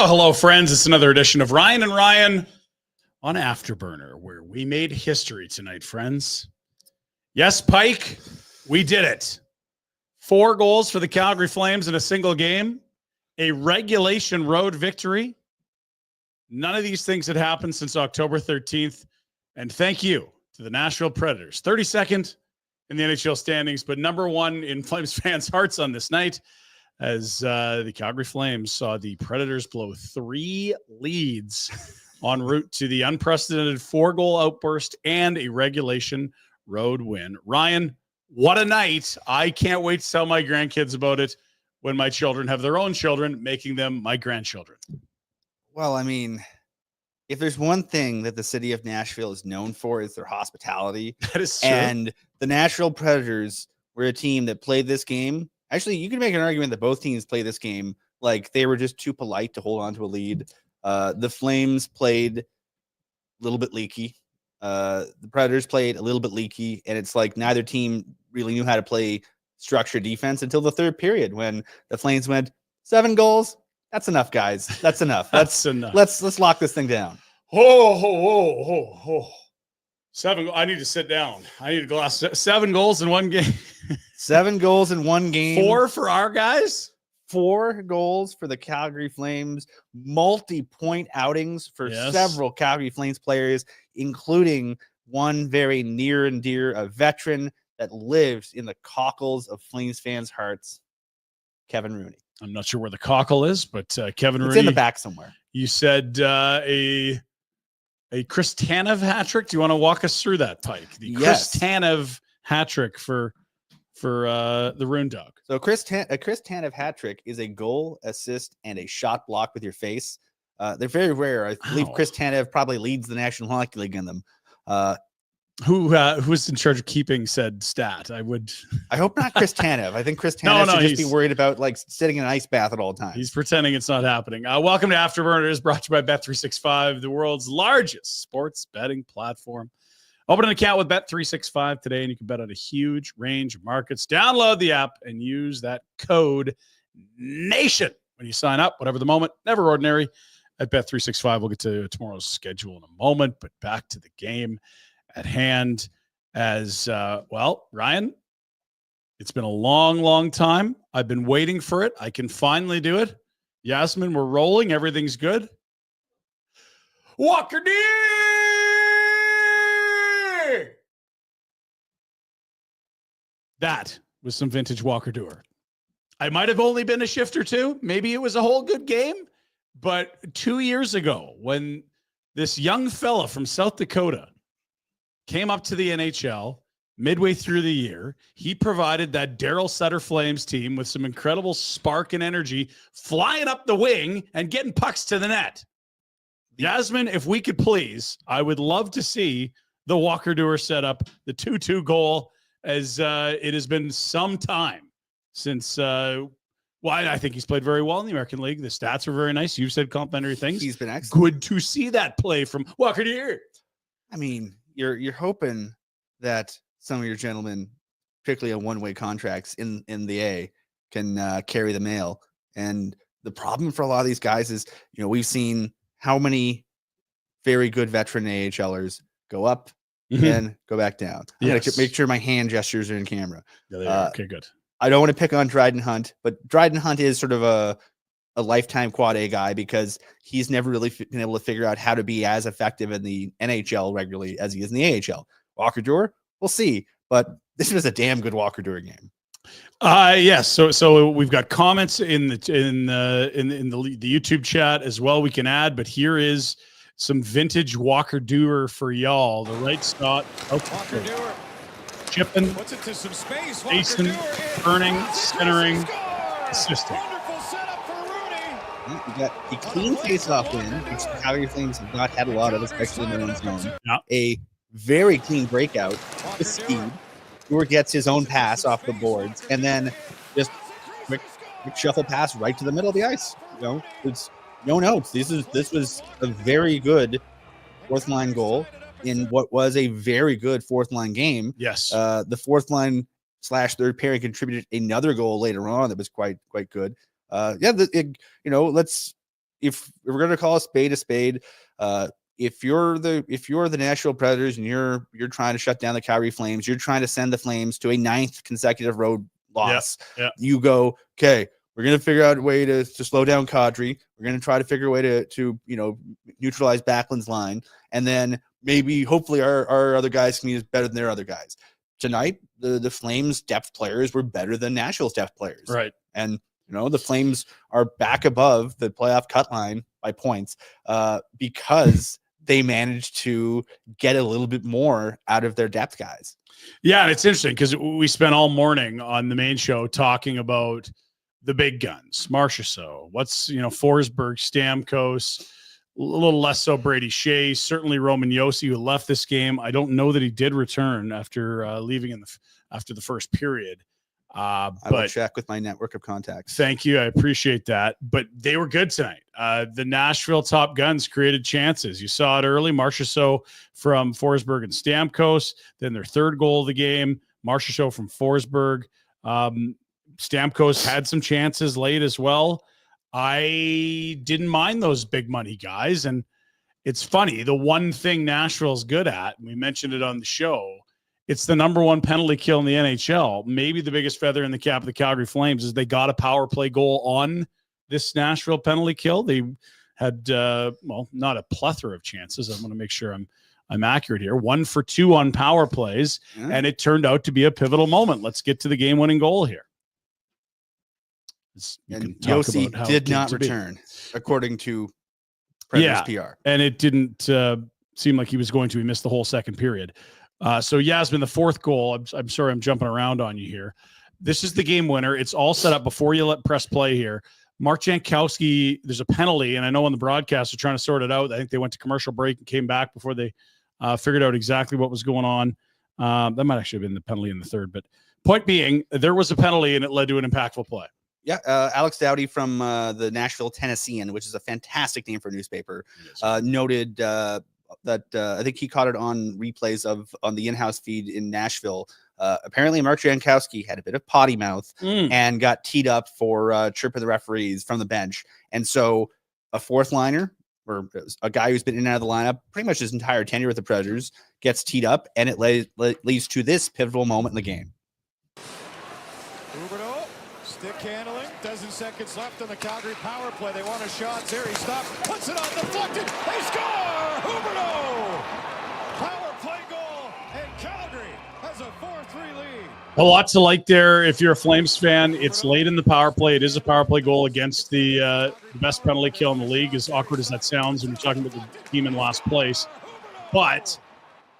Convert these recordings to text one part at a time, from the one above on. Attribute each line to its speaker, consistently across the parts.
Speaker 1: Oh, hello, friends. It's another edition of Ryan and Ryan on Afterburner, where we made history tonight, friends. Yes, Pike, we did it. 4 goals for the Calgary Flames in a single game, a regulation road victory. None of these things had happened since October 13th. And thank you to the Nashville Predators. 32nd in the NHL standings, but number 1 in Flames fans' hearts on this night, as the Calgary Flames saw the Predators blow 3 leads en route to the unprecedented 4-goal outburst and a regulation road win. Ryan, what a night. I can't wait to tell my grandkids about it when my children have their own children, making them my grandchildren.
Speaker 2: Well, I mean, if there's one thing that the city of Nashville is known for, is their hospitality.
Speaker 1: That is true.
Speaker 2: And the Nashville Predators were a team that played this game. Actually, you can make an argument that both teams played this game like they were just too polite to hold on to a lead. The Flames played a little bit leaky. The Predators played a little bit leaky, and it's like neither team really knew how to play structured defense until the third period when the Flames went 7 goals. That's enough, guys. That's enough.
Speaker 1: That's enough.
Speaker 2: Let's lock this thing down.
Speaker 1: Oh. 7. I need to sit down. I need a glass. 7 goals in one game.
Speaker 2: 7 goals in one game.
Speaker 1: 4 for our guys.
Speaker 2: 4 goals for the Calgary Flames. Multi-point outings for several Calgary Flames players, including one very near and dear, a veteran that lives in the cockles of Flames fans' hearts, Kevin Rooney.
Speaker 1: I'm not sure where the cockle is, but Kevin Rooney.
Speaker 2: It's in the back somewhere.
Speaker 1: You said a Chris Tanev hat trick. Do you want to walk us through that, Pike? The Chris Tanev hat trick for the Rune Dog.
Speaker 2: So a Chris Tanev hat trick is a goal, assist, and a shot block with your face. They're very rare. I believe Chris Tanev probably leads the National Hockey League in them.
Speaker 1: Who's in charge of keeping said stat?
Speaker 2: I hope not Chris Tanev. I think Chris Tanev should just be worried about like sitting in an ice bath at all times.
Speaker 1: He's pretending it's not happening. Welcome to Afterburner. Is brought to you by Bet365, the world's largest sports betting platform. Open an account with Bet365 today, and you can bet on a huge range of markets. Download the app and use that code NATION when you sign up. Whatever the moment, never ordinary at Bet365. We'll get to tomorrow's schedule in a moment, but back to the game at hand. As Ryan, it's been a long time. I've been waiting for it. I can finally do it. Yasmin, we're rolling. Everything's good. Walker Duehr! That was some vintage Walker Duehr. I might have only been a shift or two. Maybe it was a whole good game. But 2 years ago, when this young fella from South Dakota came up to the NHL midway through the year, he provided that Daryl Sutter Flames team with some incredible spark and energy, flying up the wing and getting pucks to the net. Yasmin, if we could please, I would love to see the Walker Duehr setup, the 2-2 goal, as it has been some time since I think he's played very well in the American League. The stats are very nice. You've said complimentary things.
Speaker 2: He's been excellent.
Speaker 1: Good to see that play from Walker Duehr.
Speaker 2: I mean, you're hoping that some of your gentlemen, particularly on one-way contracts in the A, can carry the mail. And the problem for a lot of these guys is, we've seen how many very good veteran AHLers go up and go back down. I'm going to make sure my hand gestures are in camera.
Speaker 1: Yeah, they are. Okay, good.
Speaker 2: I don't want to pick on Dryden Hunt, but Dryden Hunt is sort of a lifetime quad A guy because he's never really been able to figure out how to be as effective in the NHL regularly as he is in the AHL. Walker Duehr, we'll see, but this was a damn good Walker Duehr game.
Speaker 1: Yes. So we've got comments in the YouTube chat as well. We can add, but here is some vintage Walker Duehr for y'all. The right spot.
Speaker 3: Walker Duehr
Speaker 1: chipping,
Speaker 3: puts it to some space.
Speaker 1: Jason, turning, centering, assisting.
Speaker 3: Wonderful setup for Rooney.
Speaker 2: We got a clean face-off win, which the Calgary Flames have not had a lot of, especially in their own zone.
Speaker 1: Yeah.
Speaker 2: A very clean breakout with speed. Duehr gets his own pass off the boards, and then just quick shuffle pass right to the middle of the ice. It's no notes. This was a very good fourth line goal in what was a very good fourth line game.
Speaker 1: Yes.
Speaker 2: The fourth line / third pairing contributed another goal later on that was quite good. Let's if we're going to call a spade, if you're the Nashville Predators and you're trying to shut down the Calgary Flames, you're trying to send the Flames to a 9th consecutive road loss.
Speaker 1: Yeah.
Speaker 2: You go, okay, we're going to figure out a way to slow down Kadri. We're going to try to figure a way to neutralize Backlund's line. And then maybe, hopefully, our other guys can be better than their other guys. Tonight, the Flames depth players were better than Nashville's depth players.
Speaker 1: Right.
Speaker 2: And, the Flames are back above the playoff cut line by points because they managed to get a little bit more out of their depth guys.
Speaker 1: Yeah, and it's interesting because we spent all morning on the main show talking about the big guns, Marchessault, Forsberg, Stamkos, a little less so Brady Shea, certainly Roman Josi, who left this game. I don't know that he did return after leaving after the first period.
Speaker 2: I will check with my network of contacts.
Speaker 1: Thank you. I appreciate that. But they were good tonight. The Nashville top guns created chances. You saw it early. Marchessault from Forsberg and Stamkos. Then their third goal of the game, Marchessault from Forsberg. Stamkos had some chances late as well. I didn't mind those big money guys. And it's funny. The one thing Nashville's good at, and we mentioned it on the show, it's the number one penalty kill in the NHL. Maybe the biggest feather in the cap of the Calgary Flames is they got a power play goal on this Nashville penalty kill. They had, not a plethora of chances. I want to make sure I'm accurate here. 1 for 2 on power plays, and it turned out to be a pivotal moment. Let's get to the game-winning goal here.
Speaker 2: And Josi did not return, according to Predators PR.
Speaker 1: And it didn't seem like he was going to. He missed the whole second period. So Yasmin, the fourth goal, I'm sorry I'm jumping around on you here. This is the game winner. It's all set up before you press play here. Mark Jankowski, there's a penalty, and I know on the broadcast they're trying to sort it out. I think they went to commercial break and came back before they figured out exactly what was going on. That might actually have been the penalty in the third. But point being, there was a penalty, and it led to an impactful play.
Speaker 2: Yeah, Alex Dowdy from the Nashville Tennessean, which is a fantastic name for a newspaper, noted that I think he caught it on replays on the in-house feed in Nashville. Apparently, Mark Jankowski had a bit of potty mouth and got teed up for chirping the referees from the bench. And so a fourth liner, or a guy who's been in and out of the lineup pretty much his entire tenure with the Predators, gets teed up, and it leads to this pivotal moment in the game.
Speaker 3: Stick handling, dozen seconds left on the Calgary power play. They want a shot. There he stops, puts it on, deflected. They score! Huberdeau! Power play goal, and Calgary has a 4-3 lead.
Speaker 1: A lot to like there. If you're a Flames fan, it's late in the power play. It is a power play goal against the best penalty kill in the league, as awkward as that sounds when you're talking about the team in last place. But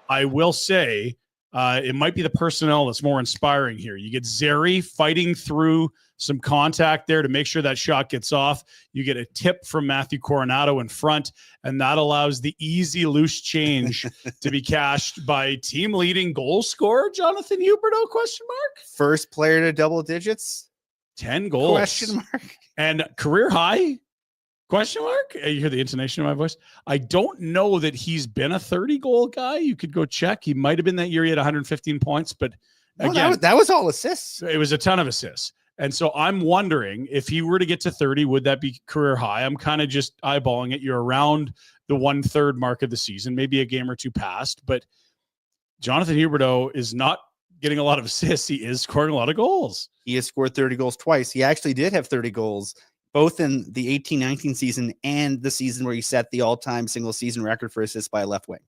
Speaker 1: I will say, it might be the personnel that's more inspiring here. You get Zeri fighting through some contact there to make sure that shot gets off. You get a tip from Matthew Coronado in front, and that allows the easy loose change to be cashed by team-leading goal scorer Jonathan Huberdeau, question mark?
Speaker 2: First player to double digits?
Speaker 1: 10 goals.
Speaker 2: Question mark.
Speaker 1: And career high? Question mark? You hear the intonation of my voice? I don't know that he's been a 30-goal guy. You could go check. He might have been that year. He had 115 points, but again,
Speaker 2: that was all assists.
Speaker 1: It was a ton of assists. And so I'm wondering if he were to get to 30, would that be career high? I'm kind of just eyeballing it. You're around the 1/3 mark of the season, maybe a game or two past, but Jonathan Huberdeau is not getting a lot of assists. He is scoring a lot of goals.
Speaker 2: He has scored 30 goals twice. He actually did have 30 goals, both in the 18-19 season and the season where he set the all-time single season record for assists by a left wing.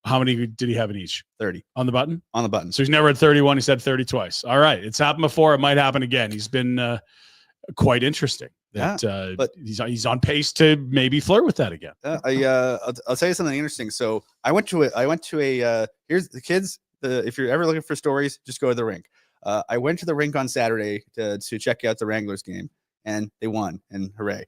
Speaker 1: How many did he have in each?
Speaker 2: 30.
Speaker 1: On the button?
Speaker 2: On the button.
Speaker 1: So he's never had 31. He's had 30 twice. All right. It's happened before. It might happen again. He's been quite interesting. But he's on pace to maybe flirt with that again.
Speaker 2: I'll tell you something interesting. So I went to a here's the kids. If you're ever looking for stories, just go to the rink. I went to the rink on Saturday to check out the Wranglers game, and they won, and hooray.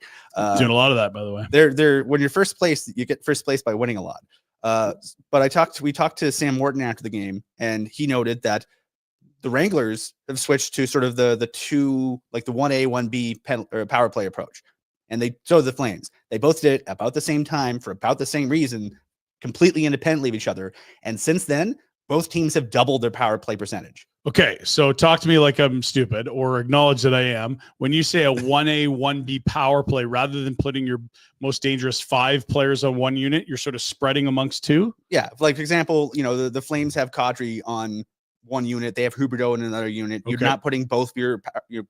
Speaker 1: Doing a lot of that, by the way.
Speaker 2: They're when you're first place, you get first place by winning a lot. But we talked to Sam Morton after the game, and he noted that the Wranglers have switched to sort of the two, like the 1A, 1B power play approach. And so the Flames, they both did it about the same time for about the same reason, completely independently of each other. And since then, both teams have doubled their power play percentage.
Speaker 1: Okay, so talk to me like I'm stupid, or acknowledge that I am. When you say a 1A, 1B power play, rather than putting your most dangerous 5 players on one unit, you're sort of spreading amongst 2?
Speaker 2: Yeah, like, for example, the Flames have Kadri on one unit. They have Huberdeau in another unit. You're
Speaker 1: Okay.
Speaker 2: not putting both your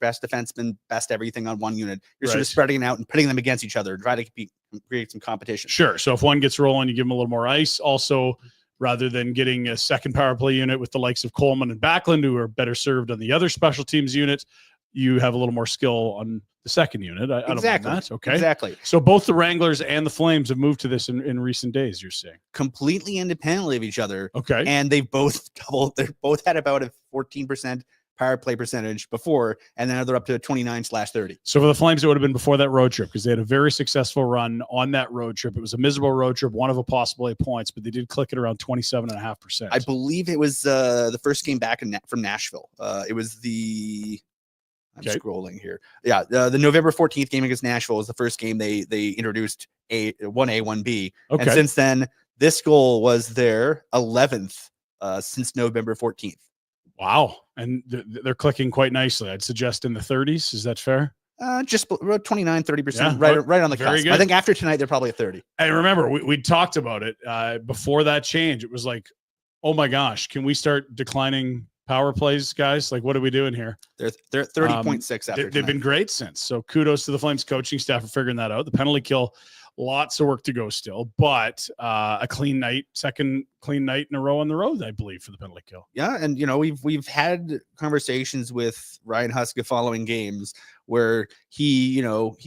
Speaker 2: best defensemen, best everything on one unit. You're sort
Speaker 1: Right.
Speaker 2: of spreading it out and putting them against each other, try to create some competition.
Speaker 1: Sure. So if one gets rolling, you give them a little more ice. Also, rather than getting a second power play unit with the likes of Coleman and Backlund, who are better served on the other special teams unit, you have a little more skill on the second unit. I don't mind that. Okay.
Speaker 2: Exactly.
Speaker 1: So both the Wranglers and the Flames have moved to this in recent days, you're saying?
Speaker 2: Completely independently of each other.
Speaker 1: Okay.
Speaker 2: And they've both doubled. They both had about a 14% power play percentage before, and then they're up to 29/30.
Speaker 1: So for the Flames, it would have been before that road trip, because they had a very successful run on that road trip. It was a miserable road trip, one of a possible 8 points, but they did click it around 27.5%.
Speaker 2: I believe it was the first game back from Nashville. It was I'm scrolling here. Yeah, the November 14th game against Nashville was the first game they introduced a 1A, 1B.
Speaker 1: Okay.
Speaker 2: And since then, this goal was their 11th since November 14th.
Speaker 1: Wow. And they're clicking quite nicely. I'd suggest in the 30s. Is that fair?
Speaker 2: Just about 29-30%,
Speaker 1: Yeah.
Speaker 2: right on the
Speaker 1: Very
Speaker 2: cusp.
Speaker 1: good.
Speaker 2: I think after tonight, they're probably at 30.
Speaker 1: And remember, we talked about it before that change. It was like, oh my gosh, can we start declining power plays, guys? Like, what are we doing here?
Speaker 2: They're at 30.6 after
Speaker 1: They've
Speaker 2: tonight.
Speaker 1: been great since. So kudos to the Flames coaching staff for figuring that out. The penalty kill, lots of work to go still, but a clean night, second clean night in a row on the road, I believe, for the penalty kill.
Speaker 2: Yeah, and we've had conversations with Ryan Huska following games where he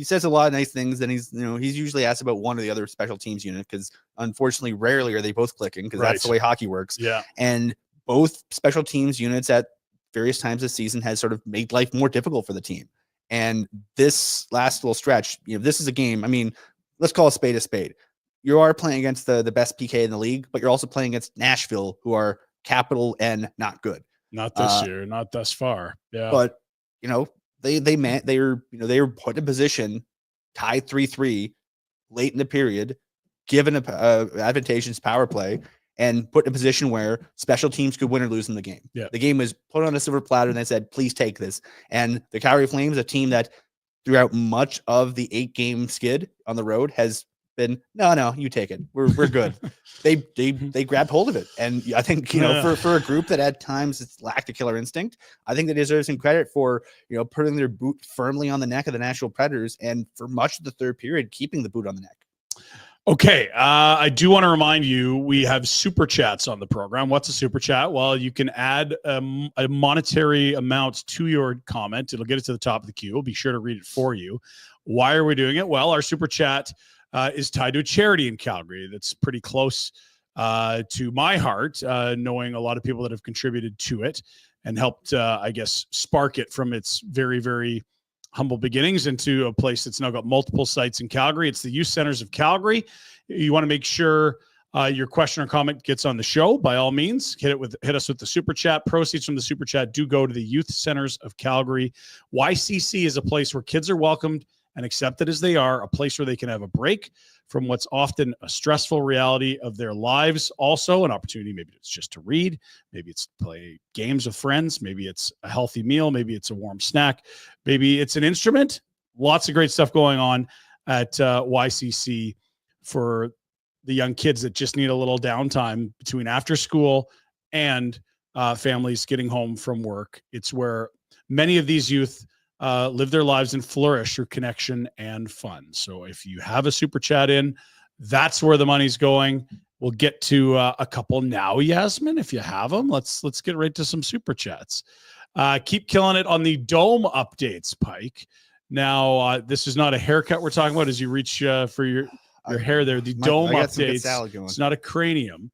Speaker 2: says a lot of nice things, and he's usually asked about one of the other special teams unit, because unfortunately rarely are they both clicking, because that's the way hockey works.
Speaker 1: Yeah.
Speaker 2: And both special teams units at various times this season has sort of made life more difficult for the team. And this last little stretch, this is a game. I mean, let's call a spade a spade. You are playing against the best PK in the league, but you're also playing against Nashville, who are capital N not good.
Speaker 1: Not this year, not thus far. Yeah.
Speaker 2: But they were put in a position, tied 3-3 late in the period, given a advantageous power play, and put in a position where special teams could win or lose in the game.
Speaker 1: Yeah.
Speaker 2: The game was put on a silver platter, and they said, please take this. And the Calgary Flames, a team that throughout much of the 8-game skid on the road has been, no, you take it. We're good. They grabbed hold of it. And I think, for a group that at times it's lacked a killer instinct, I think they deserve some credit for, putting their boot firmly on the neck of the Nashville Predators, and for much of the third period, keeping the boot on the neck.
Speaker 1: Okay, I do want to remind you, we have super chats on the program. What's a super chat? Well, you can add a monetary amount to your comment. It'll get it to the top of the queue. We'll be sure to read it for you. Why are we doing it? Well, our super chat is tied to a charity in Calgary that's pretty close to my heart, knowing a lot of people that have contributed to it and helped, spark it from its very, very humble beginnings into a place that's now got multiple sites in Calgary. It's the Youth Centers of Calgary. You want to make sure your question or comment gets on the show. By all means, hit us with the super chat. Proceeds from the super chat do go to the Youth Centers of Calgary. YCC is a place where kids are welcomed and accepted as they are, a place where they can have a break from what's often a stressful reality of their lives. Also an opportunity, maybe it's just to read, maybe it's to play games with friends, maybe it's a healthy meal, maybe it's a warm snack, maybe it's an instrument. Lots of great stuff going on at YCC for the young kids that just need a little downtime between after school and families getting home from work. It's where many of these youth live their lives and flourish through connection and fun. So if you have a super chat in, that's where the money's going. We'll get to a couple now, Yasmin, if you have them. Let's get right to some super chats. Keep killing it on the dome updates, Pike. Now, this is not a haircut we're talking about as you reach for your hair there. The dome updates. It's not a cranium.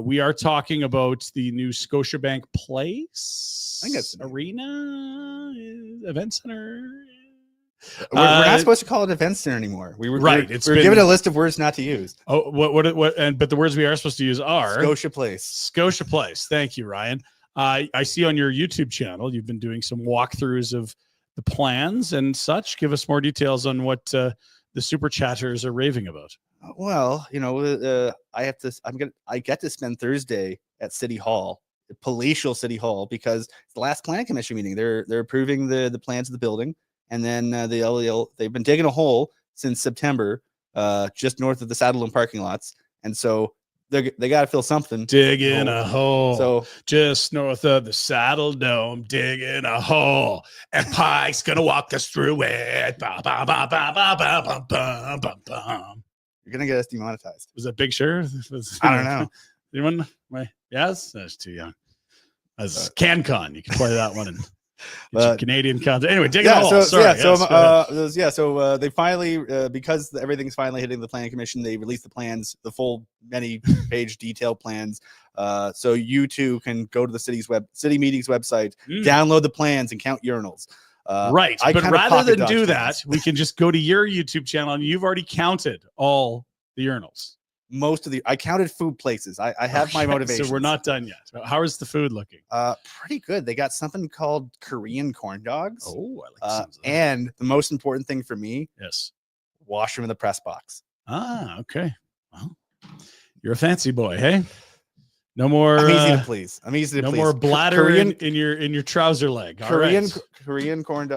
Speaker 1: We are talking about the new Scotiabank Place,
Speaker 2: I think it's
Speaker 1: Arena Event Center.
Speaker 2: We're not supposed to call it event center anymore. We're given a list of words not to use.
Speaker 1: Oh, but the words we are supposed to use are
Speaker 2: Scotia Place.
Speaker 1: Scotia Place. Thank you, Ryan. I see on your YouTube channel you've been doing some walkthroughs of the plans and such. Give us more details on what the super chatters are raving about.
Speaker 2: Well, I get to spend Thursday at City Hall, palatial City Hall, because it's the last planning commission meeting. They're approving the plans of the building, and then they've been digging a hole since September, just north of the Saddle Dome parking lots, and so they got to fill something.
Speaker 1: Digging a hole.
Speaker 2: So
Speaker 1: just north of the Saddle Dome, digging a hole, and Pike's gonna walk us through it. Ba, ba, ba, ba, ba, ba, ba, ba, ba, ba.
Speaker 2: you're gonna get us demonetized.
Speaker 1: Was that Big Sur?
Speaker 2: I don't know.
Speaker 1: Anyone? Yes, that's too young. That's CanCon. You can play that one and get your Canadian content. Anyway, dig a hole.
Speaker 2: So they finally, because everything's finally hitting the planning commission, they released the plans, the full many-page detailed plans. So you too can go to the city meetings website, download the plans, and count urinals.
Speaker 1: Right, but rather than do that, we can just go to your YouTube channel, and you've already counted all the urinals.
Speaker 2: I counted food places. I have my motivation.
Speaker 1: So we're not done yet. How is the food looking?
Speaker 2: Pretty good. They got something called Korean corn dogs.
Speaker 1: Oh, I like the sounds of that.
Speaker 2: And the most important thing for me,
Speaker 1: yes,
Speaker 2: wash them in the press box.
Speaker 1: Ah, okay. Well, you're a fancy boy, hey? No more.
Speaker 2: I'm easy to please.
Speaker 1: No more bladder in your trouser leg.
Speaker 2: Korean corn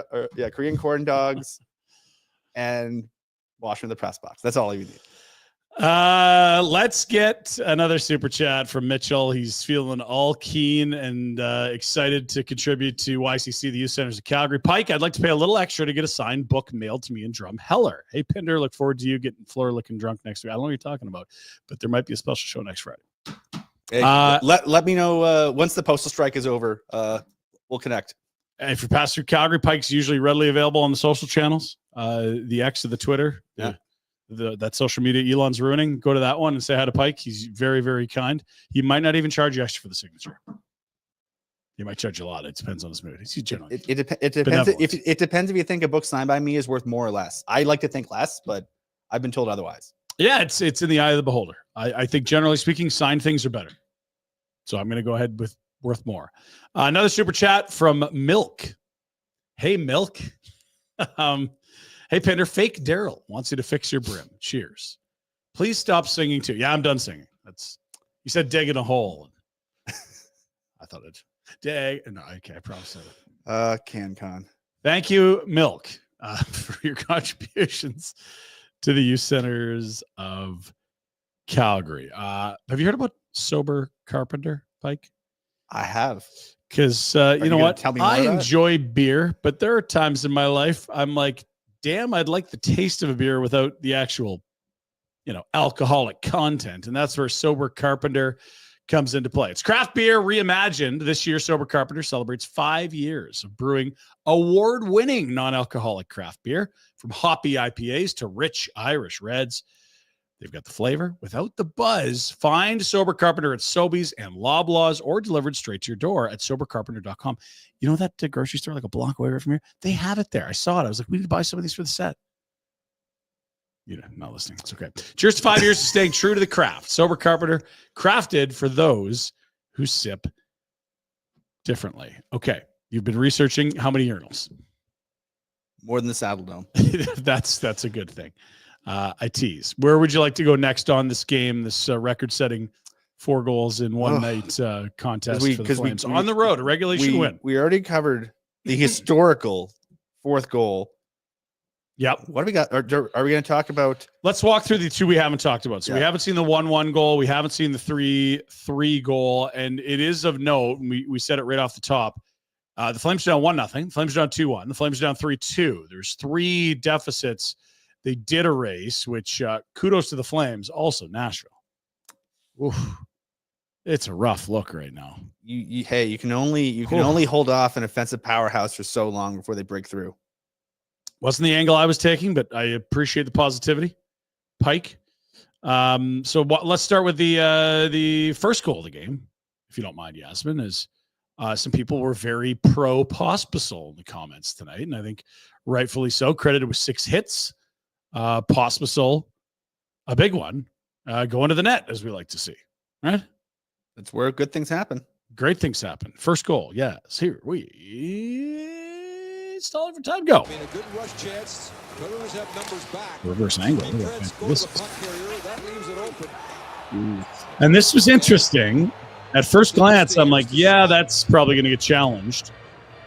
Speaker 2: dogs, and wash them in the press box. That's all you need.
Speaker 1: Let's get another super chat from Mitchell. He's feeling all keen and excited to contribute to YCC, the Youth Centers of Calgary. Pike, I'd like to pay a little extra to get a signed book mailed to me in Drumheller. Hey, Pinder, look forward to you getting Fleur looking drunk next week. I don't know what you're talking about, but there might be a special show next Friday.
Speaker 2: Hey, let me know once the postal strike is over. We'll connect.
Speaker 1: And if you pass through Calgary, Pike's usually readily available on the social channels, the X of the Twitter.
Speaker 2: Yeah.
Speaker 1: That social media Elon's ruining. Go to that one and say hi to Pike. He's very, very kind. He might not even charge you extra for the signature. He might charge you a lot. It depends on his mood. He's generally
Speaker 2: it depends. It depends if you think a book signed by me is worth more or less. I like to think less, but I've been told otherwise.
Speaker 1: Yeah, it's in the eye of the beholder. I think generally speaking, signed things are better. So I'm going to go ahead with worth more. Another super chat from Milk. Hey, Milk. Hey, Pinder, fake Daryl wants you to fix your brim. Cheers. Please stop singing too. Yeah, I'm done singing. You said dig in a hole. I thought it dig. No, okay, I promise that.
Speaker 2: CanCon.
Speaker 1: Thank you, Milk, for your contributions to the Youth Centers of Calgary. Have you heard about Sober Carpenter, Pike?
Speaker 2: I have.
Speaker 1: Because you know what? I enjoy beer, but there are times in my life I'm like, damn, I'd like the taste of a beer without the actual, alcoholic content. And that's where Sober Carpenter comes into play. It's craft beer reimagined. This year, Sober Carpenter celebrates 5 years of brewing award-winning non-alcoholic craft beer, from hoppy IPAs to rich Irish reds. They've got the flavor without the buzz. Find Sober Carpenter at Sobeys and Loblaws, or delivered straight to your door at sobercarpenter.com. You know that grocery store like a block away from here? They have it there. I saw it. I was like, we need to buy some of these for the set. Not listening. It's okay. Cheers to 5 years of staying true to the craft. Sober Carpenter, crafted for those who sip differently. Okay. You've been researching how many urinals?
Speaker 2: More than the Saddle Dome.
Speaker 1: That's a good thing. I tease. Where would you like to go next on this game, this record-setting 4 goals in one night contest for the Flames? On the road, a regulation win.
Speaker 2: We already covered the historical 4th goal.
Speaker 1: Yep.
Speaker 2: What do we got? Are we going to talk about?
Speaker 1: Let's walk through the 2 we haven't talked about. So we haven't seen the 1-1 goal. We haven't seen the 3-3 goal. And it is of note, we said it right off the top, the Flames are down 1-0. The Flames are down 2-1. The Flames are down 3-2. There's 3 deficits they did erase, which kudos to the Flames. Also, Nashville. Oof. It's a rough look right now.
Speaker 2: You can only hold off an offensive powerhouse for so long before they break through.
Speaker 1: Wasn't the angle I was taking, but I appreciate the positivity. Pike. Let's start with the first goal of the game, if you don't mind, Yasmin. Is some people were very pro Pospisil in the comments tonight, and I think rightfully so. Credited with 6 hits. Pospisil, a big one, going to the net, as we like to see. Right?
Speaker 2: That's where good things happen.
Speaker 1: Great things happen. First goal, yes. Here we stalling for time. Go.
Speaker 3: A good rush chance. Cougars have numbers back.
Speaker 1: Reverse angle. That leaves it open. And this was interesting At first glance, I'm like, yeah, that's probably going to get challenged.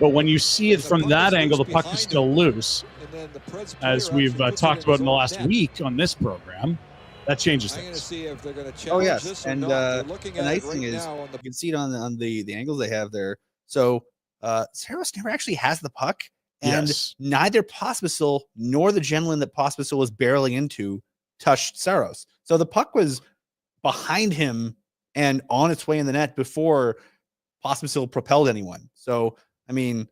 Speaker 1: But when you see it from that angle, the puck is still loose, as we've talked about in the last week on this program. That changes things.
Speaker 2: Oh, yes. And the nice thing is you can see it on the angles they have there. So Saros never actually has the puck. And neither Pospisil nor the gentleman that Pospisil was barreling into touched Saros. So the puck was behind him and on its way in the net before Pospisil propelled anyone. So, I mean,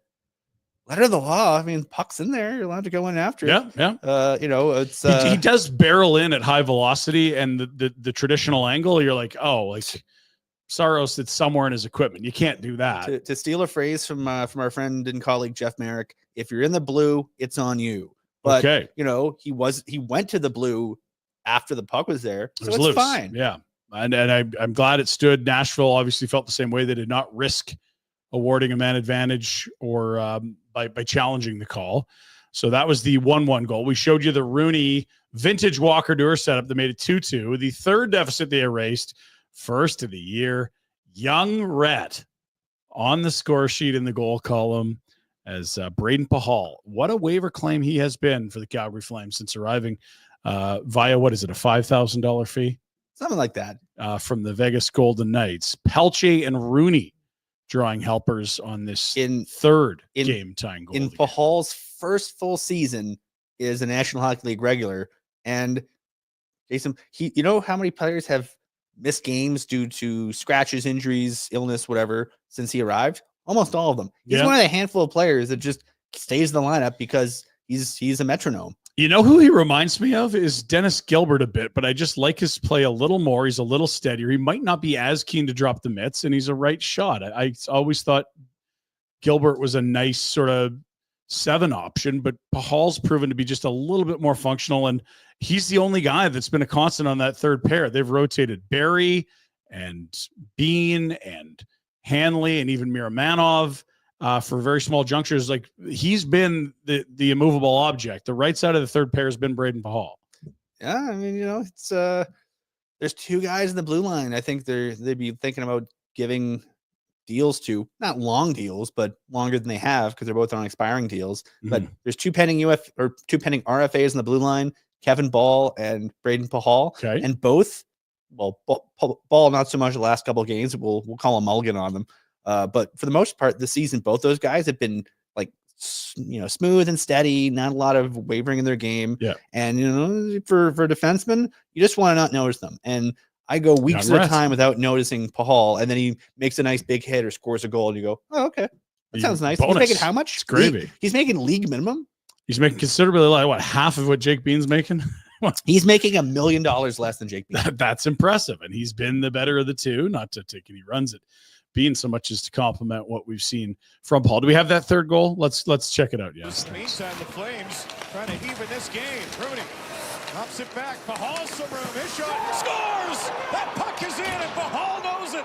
Speaker 2: letter of the law. I mean, puck's in there. You're allowed to go in after it.
Speaker 1: Yeah.
Speaker 2: It's
Speaker 1: he does barrel in at high velocity, and the traditional angle, you're like, oh, like Saros, it's somewhere in his equipment. You can't do that.
Speaker 2: To steal a phrase from our friend and colleague Jeff Merrick, if you're in the blue, it's on you. But he went to the blue after the puck was there, so it's fine.
Speaker 1: Yeah, and I'm glad it stood. Nashville obviously felt the same way. They did not risk awarding a man advantage or by challenging the call. So that was the 1-1 goal. We showed you the Rooney vintage Walker Duehr setup that made it 2-2. The third deficit they erased, first of the year. Young Rhett on the score sheet in the goal column as Braden Pahal. What a waiver claim he has been for the Calgary Flames since arriving via, what is it, a $5,000 fee?
Speaker 2: Something like that.
Speaker 1: From the Vegas Golden Knights. Pelche and Rooney drawing helpers on this third game-tying goal.
Speaker 2: In Pahal's first full season is a National Hockey League regular. And Jason, you know how many players have missed games due to scratches, injuries, illness, whatever, since he arrived? Almost all of them. He's one of the handful of players that just stays in the lineup because he's a metronome.
Speaker 1: You know who he reminds me of is Dennis Gilbert a bit, but I just like his play a little more. He's a little steadier. He might not be as keen to drop the mitts, and he's a right shot. I always thought Gilbert was a nice sort of 7 option, but Pahal's proven to be just a little bit more functional, and he's the only guy that's been a constant on that third pair. They've rotated Barry and Bean and Hanley and even Miramanov for very small junctures. Like, he's been the immovable object. The right side of the third pair has been Braden Pahal.
Speaker 2: Yeah, I mean, it's there's 2 guys in the blue line. I think they'd be thinking about giving deals to, not long deals, but longer than they have because they're both on expiring deals. But there's 2 pending RFAs in the blue line, Kevin Bahl and Braden Pahal.
Speaker 1: Okay.
Speaker 2: And both, well, Bahl not so much the last couple of games. We'll call a mulligan on them. But for the most part, this season, both those guys have been like, smooth and steady, not a lot of wavering in their game.
Speaker 1: Yeah.
Speaker 2: And, for defensemen, you just want to not notice them. And I go weeks at a time without noticing Pahal, and then he makes a nice big hit or scores a goal, and you go, oh, okay. That sounds nice.
Speaker 1: Bonus.
Speaker 2: He's making how much?
Speaker 1: It's gravy.
Speaker 2: He's making league minimum.
Speaker 1: He's making considerably like half of what Jake Bean's making.
Speaker 2: He's making $1 million less than Jake Bean.
Speaker 1: That's impressive, and he's been the better of the two. Not to take any runs at Bean so much as to compliment what we've seen from Paul. Do we have that third goal? Let's check it out. Yes.
Speaker 3: In the meantime, the Flames trying to even this game. Rooney drops it back. Pahal some room. His shot scores. That puck is in, and Pahal knows it.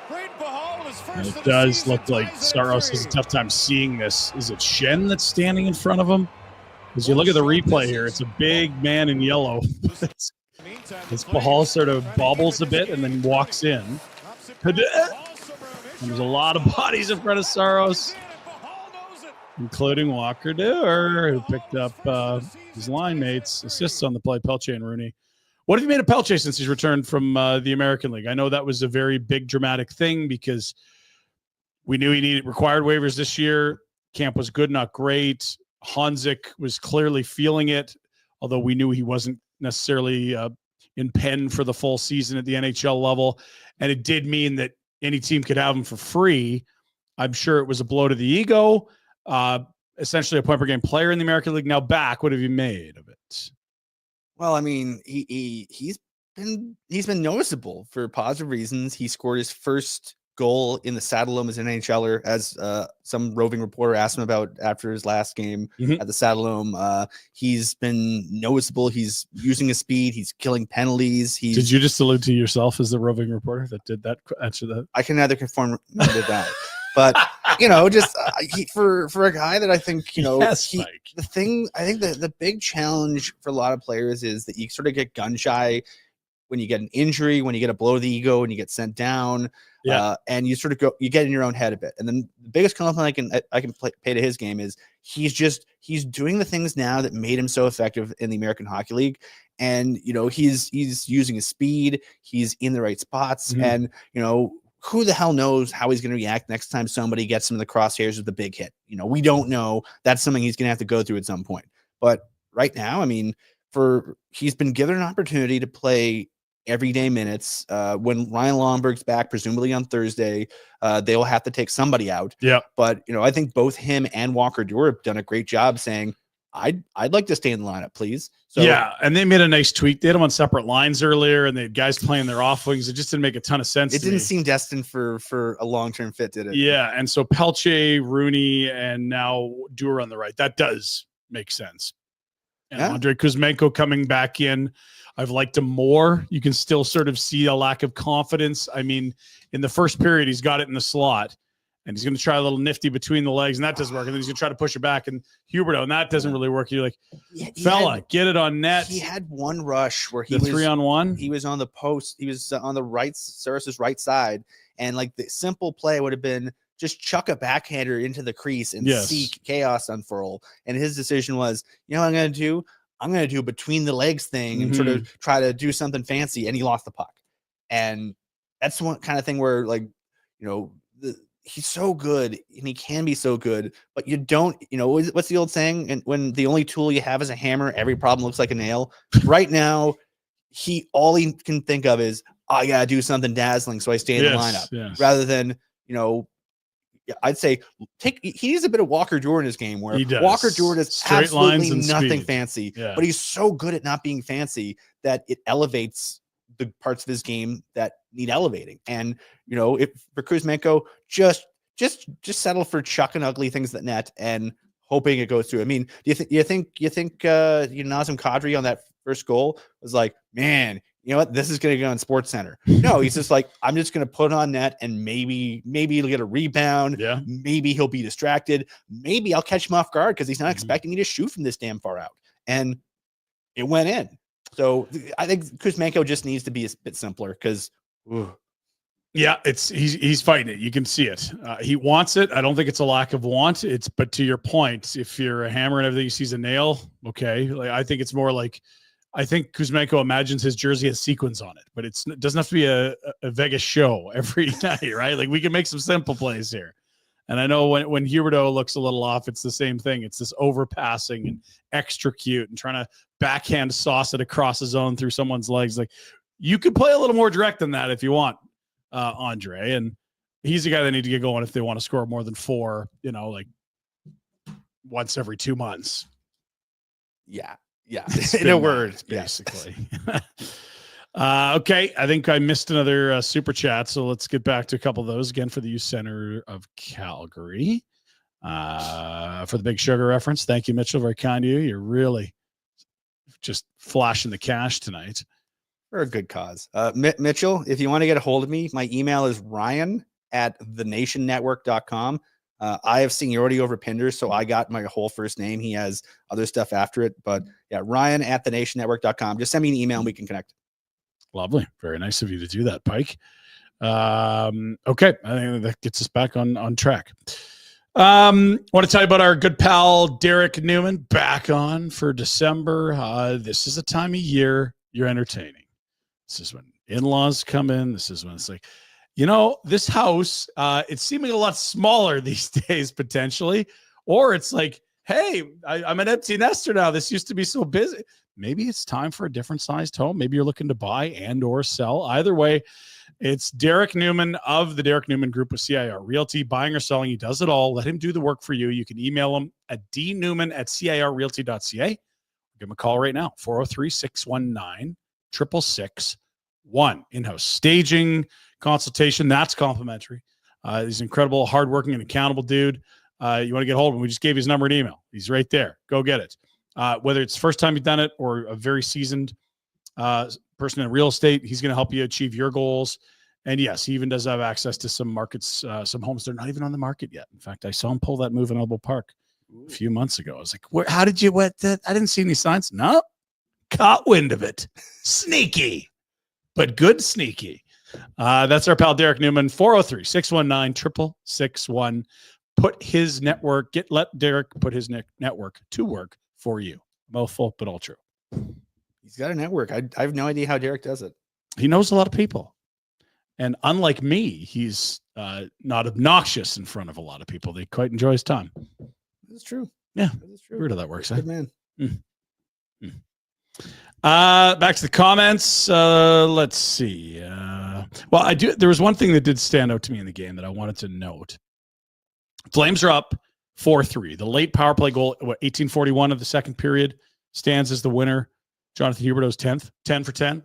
Speaker 3: Braden Pahal is first.
Speaker 1: It does look like Saros has a tough time seeing this. Is it Shen that's standing in front of him? As you look at the replay here, it's a big man in yellow. As Pahal sort of bobbles a bit and then walks in. There's a lot of bodies in front of Saros, including Walker Duehr, who picked up his line mates' assists on the play, Pelche and Rooney. What have you made of Pelche since he's returned from the American League? I know that was a very big, dramatic thing because we knew he required waivers this year. Camp was good, not great. Hanzik was clearly feeling it, although we knew he wasn't necessarily in pen for the full season at the NHL level. And it did mean that any team could have him for free. I'm sure it was a blow to the ego. Essentially a point per game player in the American League. Now back, what have you made of it?
Speaker 2: Well, I mean, he's been noticeable for positive reasons. He scored his first goal in the Saddle Dome as an NHLer, as some roving reporter asked him about after his last game at the Saddle Dome. He's been noticeable. He's using his speed. He's killing penalties.
Speaker 1: Did you just allude to yourself as the roving reporter that did that? Answer that.
Speaker 2: I can neither confirm nor did that. But just for a guy that I think
Speaker 1: yes,
Speaker 2: the thing I think the big challenge for a lot of players is that you sort of get gun shy when you get an injury, when you get a blow to the ego, and you get sent down, and you sort of you get in your own head a bit. And then the biggest compliment I can pay to his game is he's doing the things now that made him so effective in the American Hockey League. And, he's using his speed. He's in the right spots. And, who the hell knows how he's going to react next time somebody gets him in the crosshairs with a big hit. We don't know. That's something he's going to have to go through at some point. But right now, I mean, he's been given an opportunity to play everyday minutes. When Ryan Lomberg's back, presumably on Thursday, they will have to take somebody out.
Speaker 1: Yeah.
Speaker 2: But, I think both him and Walker Duehr have done a great job saying, I'd like to stay in the lineup, please. So
Speaker 1: yeah, and they made a nice tweak. They had them on separate lines earlier, and they had guys playing their off wings. It just didn't make a ton of sense.
Speaker 2: It didn't seem destined for a long-term fit, did it?
Speaker 1: Yeah, and so Pelche, Rooney, and now Duehr on the right. That does make sense. And Andrei Kuzmenko coming back in. I've liked him more. You can still sort of see a lack of confidence. I mean, in the first period, he's got it in the slot. And he's going to try a little nifty between the legs, and that doesn't work. And then he's going to try to push it back, and Huberdeau, and that doesn't really work. You're like, get it on net.
Speaker 2: He had one rush where he
Speaker 1: was
Speaker 2: 3-on-1. He was on the post. He was on the right, Saris's right side, and like the simple play would have been just chuck a backhander into the crease and see chaos unfurl. And his decision was, what I'm going to do? I'm going to do a between the legs thing and sort of try to do something fancy, and he lost the puck. And that's one kind of thing where, like, he's so good and he can be so good, but you don't, what's the old saying? And when the only tool you have is a hammer, every problem looks like a nail. Right now, all he can think of is, I got to do something dazzling so I stay in the lineup rather than, I'd say he needs a bit of Walker Duehr in his game where Walker Duehr does
Speaker 1: straight
Speaker 2: absolutely nothing
Speaker 1: speed.
Speaker 2: Fancy, but he's so good at not being fancy that it elevates the parts of his game that need elevating. And if for Kuzmenko, just settle for chucking ugly things at net and hoping it goes through. I mean, do you think Nazem Kadri on that first goal was like, man, you know what, this is going to go on Sports Center? No, he's just like, I'm just going to put on net and maybe he'll get a rebound.
Speaker 1: Yeah.
Speaker 2: Maybe he'll be distracted. Maybe I'll catch him off guard because he's not expecting me to shoot from this damn far out. And it went in. So I think Kuzmenko just needs to be a bit simpler because,
Speaker 1: yeah, he's fighting it. You can see it. He wants it. I don't think it's a lack of want. But to your point, if you're a hammer and everything, he sees a nail. Okay, like I think it's more like I think Kuzmenko imagines his jersey has sequins on it, but it doesn't have to be a Vegas show every night, right? Like we can make some simple plays here. And I know when Huberdeau looks a little off, it's the same thing. It's this overpassing and extra cute and trying to backhand sauce it across the zone through someone's legs. Like you could play a little more direct than that if you want, Andre. And he's the guy that need to get going if they want to score more than 4, like once every 2 months.
Speaker 2: Yeah. In a word,
Speaker 1: basically. Okay, I think I missed another super chat, so let's get back to a couple of those again for the Youth Center of Calgary. For the Big Sugar reference, thank you, Mitchell. Very kind of you. You're really just flashing the cash tonight.
Speaker 2: For a good cause. Mitchell, if you want to get a hold of me, my email is ryan@thenationnetwork.com. I have seniority over Pinder, so I got my whole first name. He has other stuff after it, but yeah, ryan@thenationnetwork.com. Just send me an email and we can connect.
Speaker 1: Lovely. Very nice of you to do that, Pike. Okay. I think that gets us back on track. Want to tell you about our good pal, Derek Newman, back on for December. This is a time of year you're entertaining. This is when in-laws come in. This is when it's like, this house, it's seeming a lot smaller these days, potentially. Or it's like, hey, I'm an empty nester now. This used to be so busy. Maybe it's time for a different sized home. Maybe you're looking to buy and or sell. Either way, it's Derek Newman of the Derek Newman Group with CIR Realty. Buying or selling, he does it all. Let him do the work for you. You can email him at dnewman@cirrealty.ca. Give him a call right now, 403-619-6661. In-house staging, consultation, that's complimentary. He's incredible, hardworking, and accountable dude. You want to get hold of him, we just gave you his number and email. He's right there. Go get it. Whether it's the first time you've done it or a very seasoned person in real estate, he's going to help you achieve your goals. And yes, he even does have access to some markets, some homes that are not even on the market yet. In fact, I saw him pull that move in Elbow Park a few months ago. I was like, how did you, I didn't see any signs. No, caught wind of it. Sneaky. but good sneaky. That's our pal Derek Newman. 403-619-6661. Put his network. Let Derek put his network to work for you. Mouthful, but all true.
Speaker 2: He's got a network. I have no idea how Derek does it.
Speaker 1: He knows a lot of people. And unlike me, he's not obnoxious in front of a lot of people. They quite enjoy his time.
Speaker 2: That's true.
Speaker 1: Yeah.
Speaker 2: That's true.
Speaker 1: Weird how that works.
Speaker 2: Good man.
Speaker 1: Back to the comments. Let's see. There was one thing that did stand out to me in the game that I wanted to note. Flames are up 4-3. The late power play goal, 1841 of the second period, stands as the winner. Jonathan Huberdeau's 10th, 10 for 10.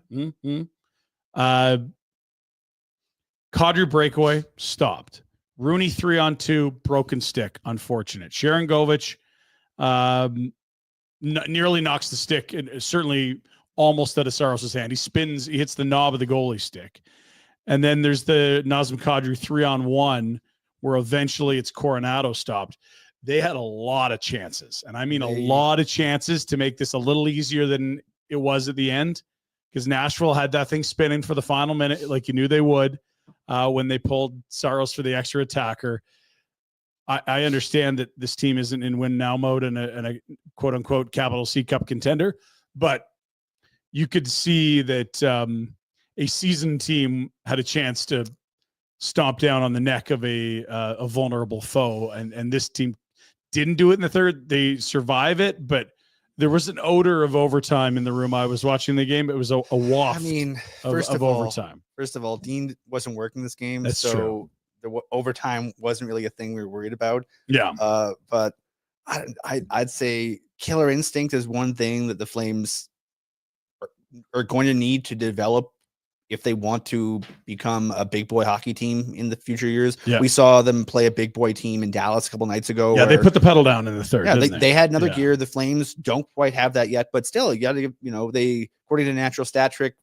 Speaker 1: Kadri breakaway stopped. Rooney 3-on-2, broken stick, unfortunate. Sharangovich nearly knocks the stick, and certainly almost out of Saros' hand. He spins, he hits the knob of the goalie stick. And then there's the Nazem Kadri 3-on-1, where eventually it's Coronado stopped. They had a lot of chances, and I mean a lot of chances to make this a little easier than it was at the end, because Nashville had that thing spinning for the final minute like you knew they would when they pulled Saros for the extra attacker. I understand that this team isn't in win now mode and a quote unquote capital C Cup contender, but you could see that a seasoned team had a chance to stomp down on the neck of a vulnerable foe, and this team didn't do it in the third. They survive it, but there was an odor of overtime in the room I was watching the game. It was a waft.
Speaker 2: I mean,
Speaker 1: of overtime.
Speaker 2: First of all, Dean wasn't working this game,
Speaker 1: That's
Speaker 2: so
Speaker 1: true.
Speaker 2: The overtime wasn't really a thing we were worried about.
Speaker 1: Yeah.
Speaker 2: But I'd say killer instinct is one thing that the Flames are going to need to develop if they want to become a big boy hockey team in the future years.
Speaker 1: Yeah.
Speaker 2: We saw them play a big boy team in Dallas a couple nights ago.
Speaker 1: Yeah, they put the pedal down in the third.
Speaker 2: Yeah,
Speaker 1: didn't
Speaker 2: they had another
Speaker 1: Yeah.
Speaker 2: gear. The Flames don't quite have that yet, but still, you got to give, they, according to Natural Stat Trick,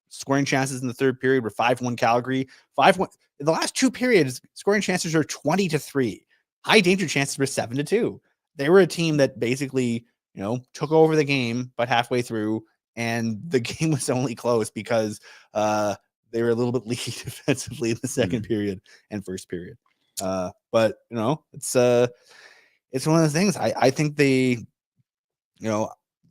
Speaker 2: scoring chances in the third period were 5-1 Calgary. 5-1. In the last two periods, scoring chances are 20-3. High danger chances were 7-2. They were a team that basically, took over the game, but halfway through, and the game was only close because they were a little bit leaky defensively in the second period and first period. But it's one of the things. I think they,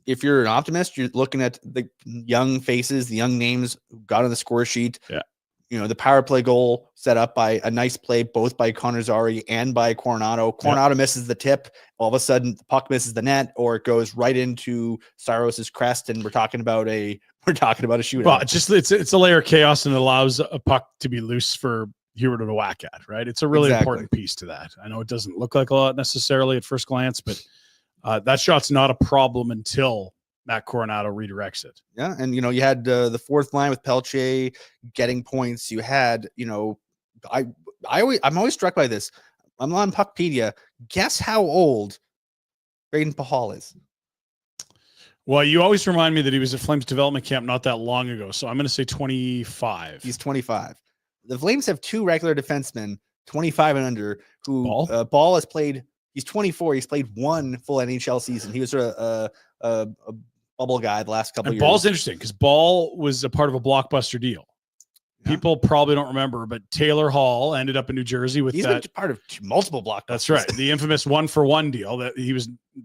Speaker 2: if you're an optimist, you're looking at the young faces, the young names who got on the score sheet.
Speaker 1: Yeah.
Speaker 2: The power play goal set up by a nice play, both by Connor Zary and by Coronado. Coronado misses the tip. All of a sudden, the puck misses the net, or it goes right into Saros's crest, and we're talking about a shootout.
Speaker 1: Well, it's a layer of chaos, and it allows a puck to be loose for Huberdeau to whack at. Right, it's a really important piece to that. I know it doesn't look like a lot necessarily at first glance, but that shot's not a problem until Matt Coronado redirects it.
Speaker 2: Yeah, and you had the fourth line with Pelche getting points. You had, I'm always struck by this. I'm on Puckpedia. Guess how old Braden Pahal is?
Speaker 1: Well, you always remind me that he was at Flames development camp not that long ago, so I'm going to say 25.
Speaker 2: He's 25. The Flames have two regular defensemen, 25 and under, who Bahl has played. He's 24. He's played one full NHL season. He was sort of a bubble guy the last couple of years.
Speaker 1: Ball's interesting because Bahl was a part of a blockbuster deal. Yeah. People probably don't remember, but Taylor Hall ended up in New Jersey with
Speaker 2: He's
Speaker 1: that.
Speaker 2: Been part of multiple blockbusters.
Speaker 1: That's right. The infamous 1-for-1 deal that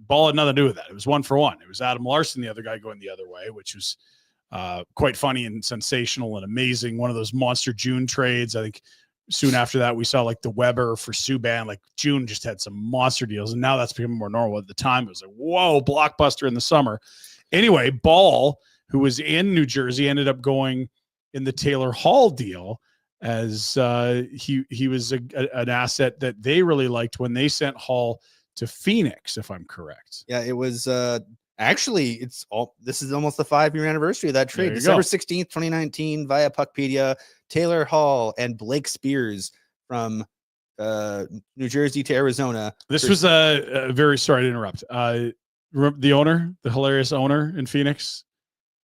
Speaker 1: Bahl had nothing to do with that. It was 1-for-1. It was Adam Larson, the other guy, going the other way, which was quite funny and sensational and amazing. One of those monster June trades. I think soon after that, we saw like the Weber for Subban. Like June just had some monster deals, and now that's becoming more normal. At the time, it was like, whoa, blockbuster in the summer. Anyway, Bahl, who was in New Jersey, ended up going in the Taylor Hall deal as he was an asset that they really liked when they sent Hall to Phoenix, if I'm correct.
Speaker 2: Yeah, it was actually this is almost the 5-year anniversary of that trade. December 16th, 2019, via Puckpedia. Taylor Hall and Blake Spears from New Jersey to Arizona.
Speaker 1: This was a very sorry to interrupt. The owner, the hilarious owner in Phoenix,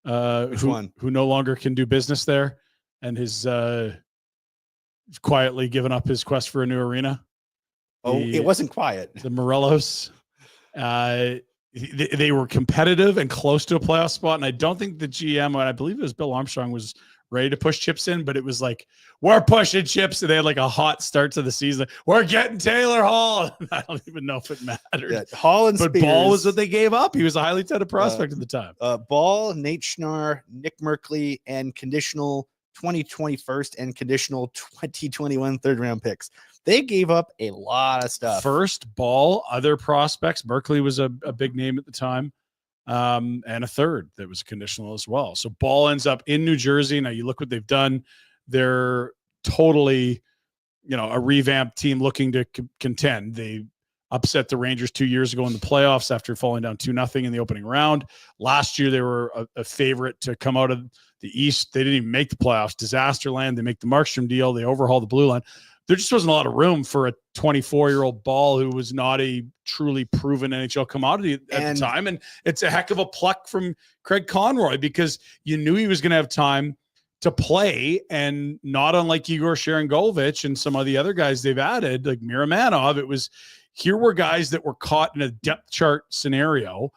Speaker 1: who no longer can do business there, and has quietly given up his quest for a new arena.
Speaker 2: It wasn't quiet.
Speaker 1: The Morelos, they were competitive and close to a playoff spot, and I don't think the GM, I believe it was Bill Armstrong, was ready to push chips in, but it was like, we're pushing chips, and they had like a hot start to the season. We're getting Taylor Hall. I don't even know if it mattered.
Speaker 2: Yeah, Hall and
Speaker 1: but
Speaker 2: Spears.
Speaker 1: Bahl was what they gave up. He was a highly touted prospect at the time.
Speaker 2: Bahl, Nate Schnarr, Nick Merkley, and conditional 2021 and conditional 2021 third-round picks. They gave up a lot of stuff.
Speaker 1: First, Bahl, other prospects. Merkley was a big name at the time. And a third that was conditional as well. So Bahl ends up in New Jersey. Now you look what they've done. They're totally, a revamped team looking to contend. They upset the Rangers 2 years ago in the playoffs after falling down 2-0 in the opening round. Last year, they were a favorite to come out of the East. They didn't even make the playoffs. Disaster land. They make the Markstrom deal. They overhaul the blue line. There just wasn't a lot of room for a 24-year-old Bahl who was not a truly proven NHL commodity at the time. And it's a heck of a pluck from Craig Conroy, because you knew he was going to have time to play, and not unlike Igor Sharangovich and some of the other guys they've added, like Miramanov, here were guys that were caught in a depth chart scenario.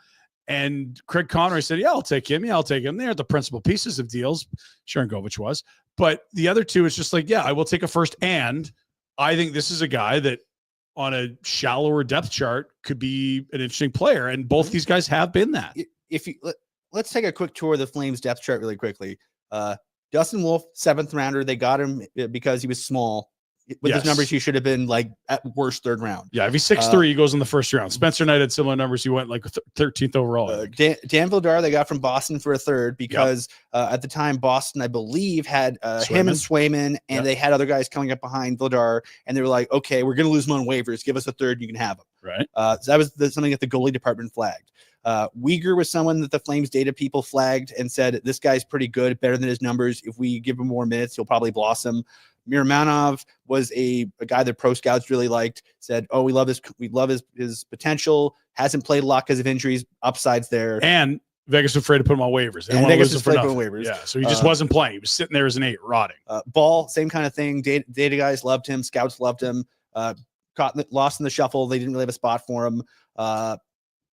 Speaker 1: And Craig Conroy said, yeah, I'll take him. Yeah, I'll take him. They're the principal pieces of deals. Sharangovich was. But the other two is just like, yeah, I will take a first. And I think this is a guy that on a shallower depth chart could be an interesting player. And both these guys have been that.
Speaker 2: Let's take a quick tour of the Flames depth chart really quickly. Dustin Wolf, 7th rounder. They got him because he was small. With his numbers, he should have been like at worst 3rd round.
Speaker 1: Yeah, if he's 6'3", he goes in the 1st round. Spencer Knight had similar numbers. He went like 13th overall.
Speaker 2: Dan Vildar, they got from Boston for a 3rd because at the time, Boston, I believe, had him and Swayman, and they had other guys coming up behind Vildar, and they were like, okay, we're going to lose him on waivers. Give us a 3rd, you can have him.
Speaker 1: Right.
Speaker 2: So that was something that the goalie department flagged. Uyghur was someone that the Flames data people flagged and said, this guy's pretty good, better than his numbers. If we give him more minutes, he'll probably blossom. Miramanov was a guy that pro scouts really liked, said, oh, we love his potential, hasn't played a lot because of injuries, upsides there.
Speaker 1: And Vegas was afraid to put him on waivers.
Speaker 2: And Vegas was afraid to put him on waivers.
Speaker 1: Yeah, so he just wasn't playing. He was sitting there as an 8, rotting.
Speaker 2: Bahl, same kind of thing. Data guys loved him. Scouts loved him. Lost in the shuffle. They didn't really have a spot for him.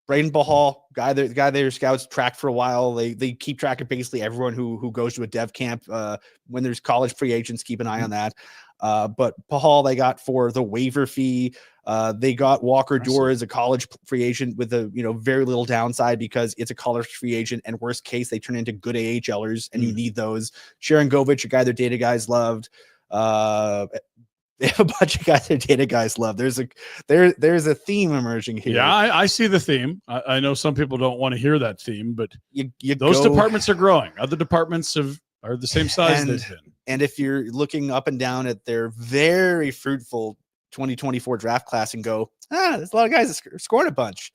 Speaker 2: Braden Bahl, the guy their scouts tracked for a while. They keep track of basically everyone who goes to a dev camp. When there's college free agents, keep an eye on that. But Bahl they got for the waiver fee. They got Walker Duehr as a college free agent with a very little downside because it's a college free agent, and worst case they turn into good AHLers, and you need those. Sharangovich, a guy their data guys loved. They have a bunch of guys their data guys love. There's a theme emerging here.
Speaker 1: Yeah, I see the theme. I know some people don't want to hear that theme, but those
Speaker 2: go,
Speaker 1: departments are growing. Other departments are the same size they've been.
Speaker 2: And if you're looking up and down at their very fruitful 2024 draft class and go, there's a lot of guys that are scoring a bunch.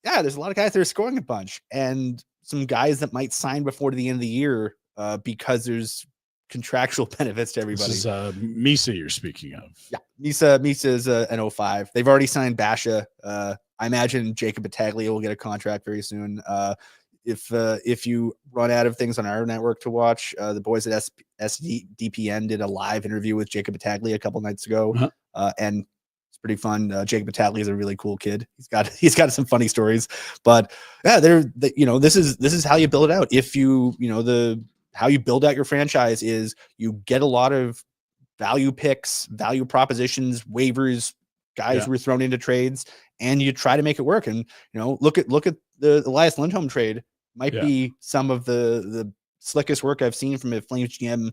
Speaker 2: Yeah, there's a lot of guys that are scoring a bunch, and some guys that might sign before the end of the year because there's contractual benefits to everybody.
Speaker 1: This is Misa you're speaking of.
Speaker 2: Yeah, Misa is an 05. They've already signed Basha. I imagine Jacob Battaglia will get a contract very soon. If you run out of things on our network to watch, the boys at SDPN did a live interview with Jacob Battaglia a couple nights ago, and it's pretty fun. Jacob Battaglia is a really cool kid. He's got some funny stories, but yeah, this is how you build it out. If how you build out your franchise is you get a lot of value picks, value propositions, waivers, guys who were thrown into trades, and you try to make it work. And look at the Elias Lindholm trade. Might be some of the slickest work I've seen from a Flames GM.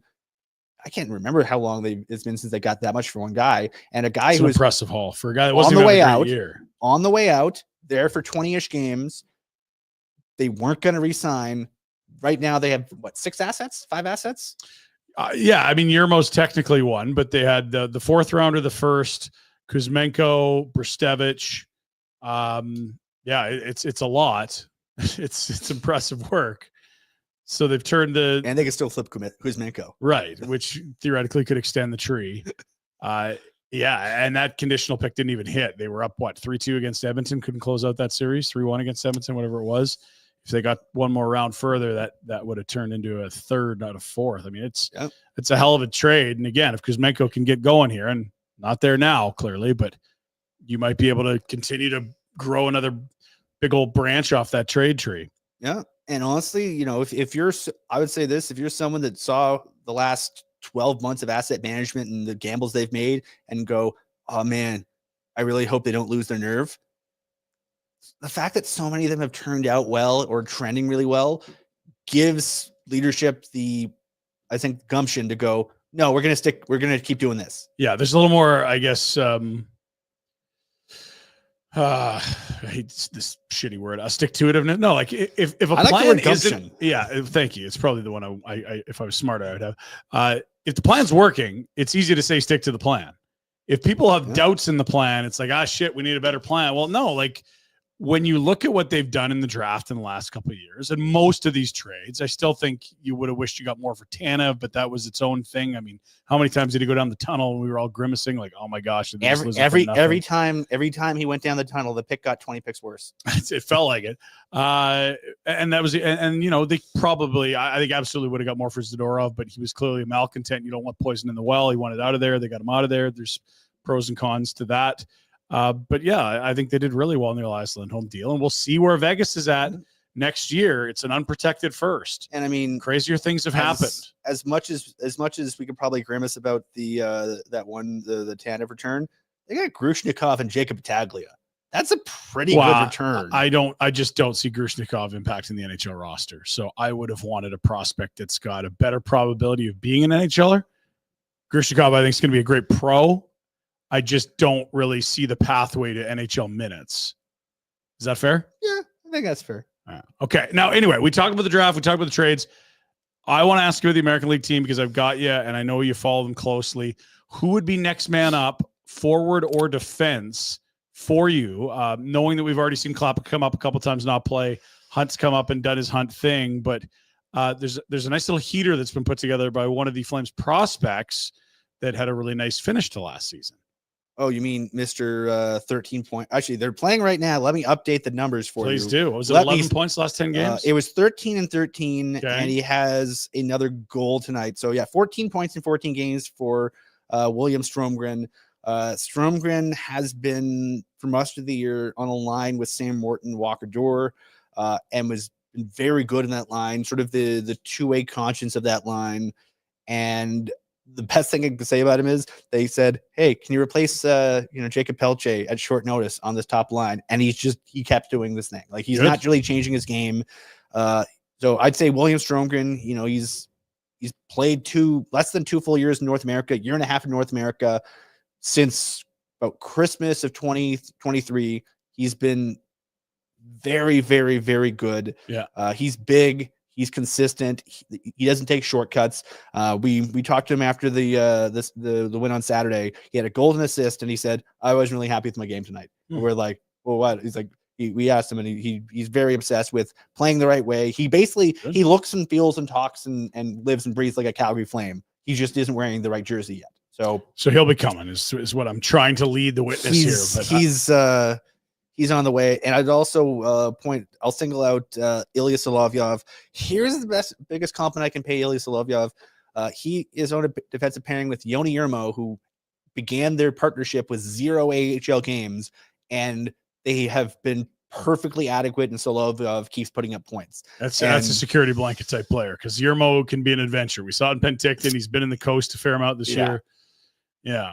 Speaker 2: I can't remember how long it's been since they got that much for one guy, and a guy who was
Speaker 1: impressive haul for a guy that wasn't
Speaker 2: on the way
Speaker 1: out.
Speaker 2: On the way out, there for 20-ish games. They weren't going to re-sign. Right now, they have 5 assets.
Speaker 1: Yeah, I mean, Yermo's technically one, but they had the 4th rounder, the 1st, Kuzmenko, Brestevich. It's a lot. It's impressive work. So they've turned and
Speaker 2: they can still flip Kuzmenko,
Speaker 1: right, which theoretically could extend the tree. And that conditional pick didn't even hit. They were up 3-2 against Edmonton, couldn't close out that series, 3-1 against Edmonton, whatever it was. If they got one more round further, that would have turned into a 3rd, not a 4th. I mean, it's a hell of a trade. And again, if Kuzmenko can get going here, and not there now, clearly, but you might be able to continue to grow another big old branch off that trade tree.
Speaker 2: Yeah. And honestly, if you're, I would say this, if you're someone that saw the last 12 months of asset management and the gambles they've made and go, oh man, I really hope they don't lose their nerve. The fact that so many of them have turned out well or trending really well gives leadership I think, gumption to go, no, we're going to keep doing this.
Speaker 1: Yeah. There's a little more, I guess, I hate this shitty word. I'll stick to it. No, like if a plan isn't, thank you. It's probably the one I if I was smarter, I would have. If the plan's working, it's easy to say stick to the plan. If people have doubts in the plan, it's like, shit, we need a better plan. Well, no, like when you look at what they've done in the draft in the last couple of years and most of these trades, I still think you would have wished you got more for Tanev, but that was its own thing. I mean, how many times did he go down the tunnel and we were all grimacing like, oh my gosh.
Speaker 2: Every time he went down the tunnel, the pick got 20 picks worse.
Speaker 1: It felt like it. And that was, and they probably, I think absolutely would have got more for Zadorov, but he was clearly a malcontent. You don't want poison in the well. He wanted out of there. They got him out of there. There's pros and cons to that. But yeah, I think they did really well in their last Lindholm deal, and we'll see where Vegas is at next year. It's an unprotected first,
Speaker 2: and I mean,
Speaker 1: crazier things have happened.
Speaker 2: As much as we could probably grimace about the Tanev return, they got Grushnikov and Jacob Battaglia. That's a pretty good return.
Speaker 1: I just don't see Grushnikov impacting the NHL roster. So I would have wanted a prospect that's got a better probability of being an NHLer. Grushnikov, I think, is going to be a great pro. I just don't really see the pathway to NHL minutes. Is that fair?
Speaker 2: Yeah, I think that's fair.
Speaker 1: Okay. Now, anyway, we talked about the draft. We talked about the trades. I want to ask you about the American League team because I've got you, and I know you follow them closely. Who would be next man up, forward or defense, for you, knowing that we've already seen Klappa come up a couple times, not play. Hunt's come up and done his Hunt thing, but there's a nice little heater that's been put together by one of the Flames prospects that had a really nice finish to last season.
Speaker 2: Oh, you mean Mr. 13 point? Actually, they're playing right now. Let me update the numbers for you.
Speaker 1: Please do. Was it 11 points last 10 games?
Speaker 2: It was 13 and 13, and he has another goal tonight. So, 14 points in 14 games for William Stromgren. Stromgren has been, for most of the year, on a line with Sam Morton, Walker Duehr, and was very good in that line, sort of the two-way conscience of that line. And the best thing I can say about him is they said, hey, can you replace Jacob Pelche at short notice on this top line? And he kept doing this thing. Like, he's not really changing his game. So I'd say William Stromgren, he's played less than 2 full years in North America, year and a half in North America. Since about Christmas of 2023, he's been very, very, very good.
Speaker 1: Yeah.
Speaker 2: He's big. He's consistent. He doesn't take shortcuts. We talked to him after the win on Saturday. He had a goal and assist, and he said, "I wasn't really happy with my game tonight." And we're like, "Well, what?" He's like, we asked him, and he's very obsessed with playing the right way. He basically he looks and feels and talks and lives and breathes like a Calgary Flame. He just isn't wearing the right jersey yet. So
Speaker 1: he'll be coming. Is what I'm trying to lead the witness here. But
Speaker 2: he's on the way. And I'd also I'll single out Ilya Solovyov. Here's the biggest compliment I can pay Ilya Solovyov. He is on a defensive pairing with Yoni Yermo, who began their partnership with 0 AHL games, and they have been perfectly adequate, and Solovyov keeps putting up points.
Speaker 1: That's a security blanket type player, because Yermo can be an adventure. We saw it in Penticton. He's been in the coast a fair amount this year. Yeah.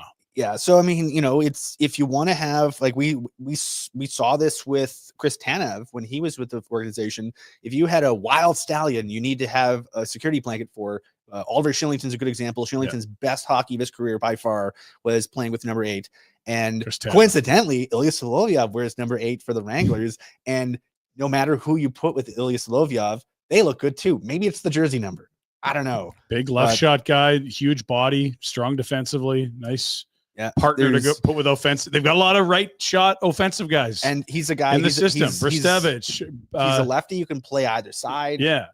Speaker 2: So I mean, it's if you want to have, like, we saw this with Chris Tanev when he was with the organization. If you had a wild stallion, you need to have a security blanket for. Oliver Shillington's a good example. Shillington's best hockey of his career by far was playing with number 8, and coincidentally, Ilya Solovyov wears number 8 for the Wranglers. And no matter who you put with Ilya Solovyov, they look good too. Maybe it's the jersey number. I don't know.
Speaker 1: Big left shot guy, huge body, strong defensively, nice partner to go put with offense. They've got a lot of right shot offensive guys,
Speaker 2: and he's a guy
Speaker 1: in the system. Brstevich,
Speaker 2: he's a lefty. You can play either side.
Speaker 1: Yeah,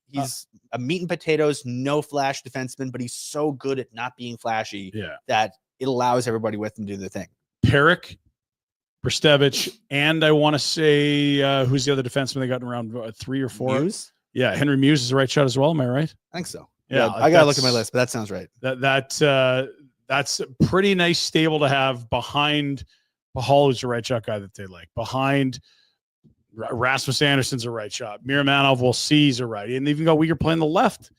Speaker 2: he's a meat and potatoes, no flash defenseman, but he's so good at not being flashy that it allows everybody with him to do the thing.
Speaker 1: Peric, Brstevich, and I want to say who's the other defenseman they got in round 3 or 4?
Speaker 2: Muse?
Speaker 1: Yeah, Henry Muse is the right shot as well. Am I right?
Speaker 2: I think so.
Speaker 1: Yeah,
Speaker 2: I gotta look at my list, but that sounds right.
Speaker 1: That's a pretty nice stable to have behind Bahl, who's the right shot guy that they like. Behind Rasmus Anderson's a right shot. Miramanov, we'll see, he's a righty. And they've even got Uyghur playing the left,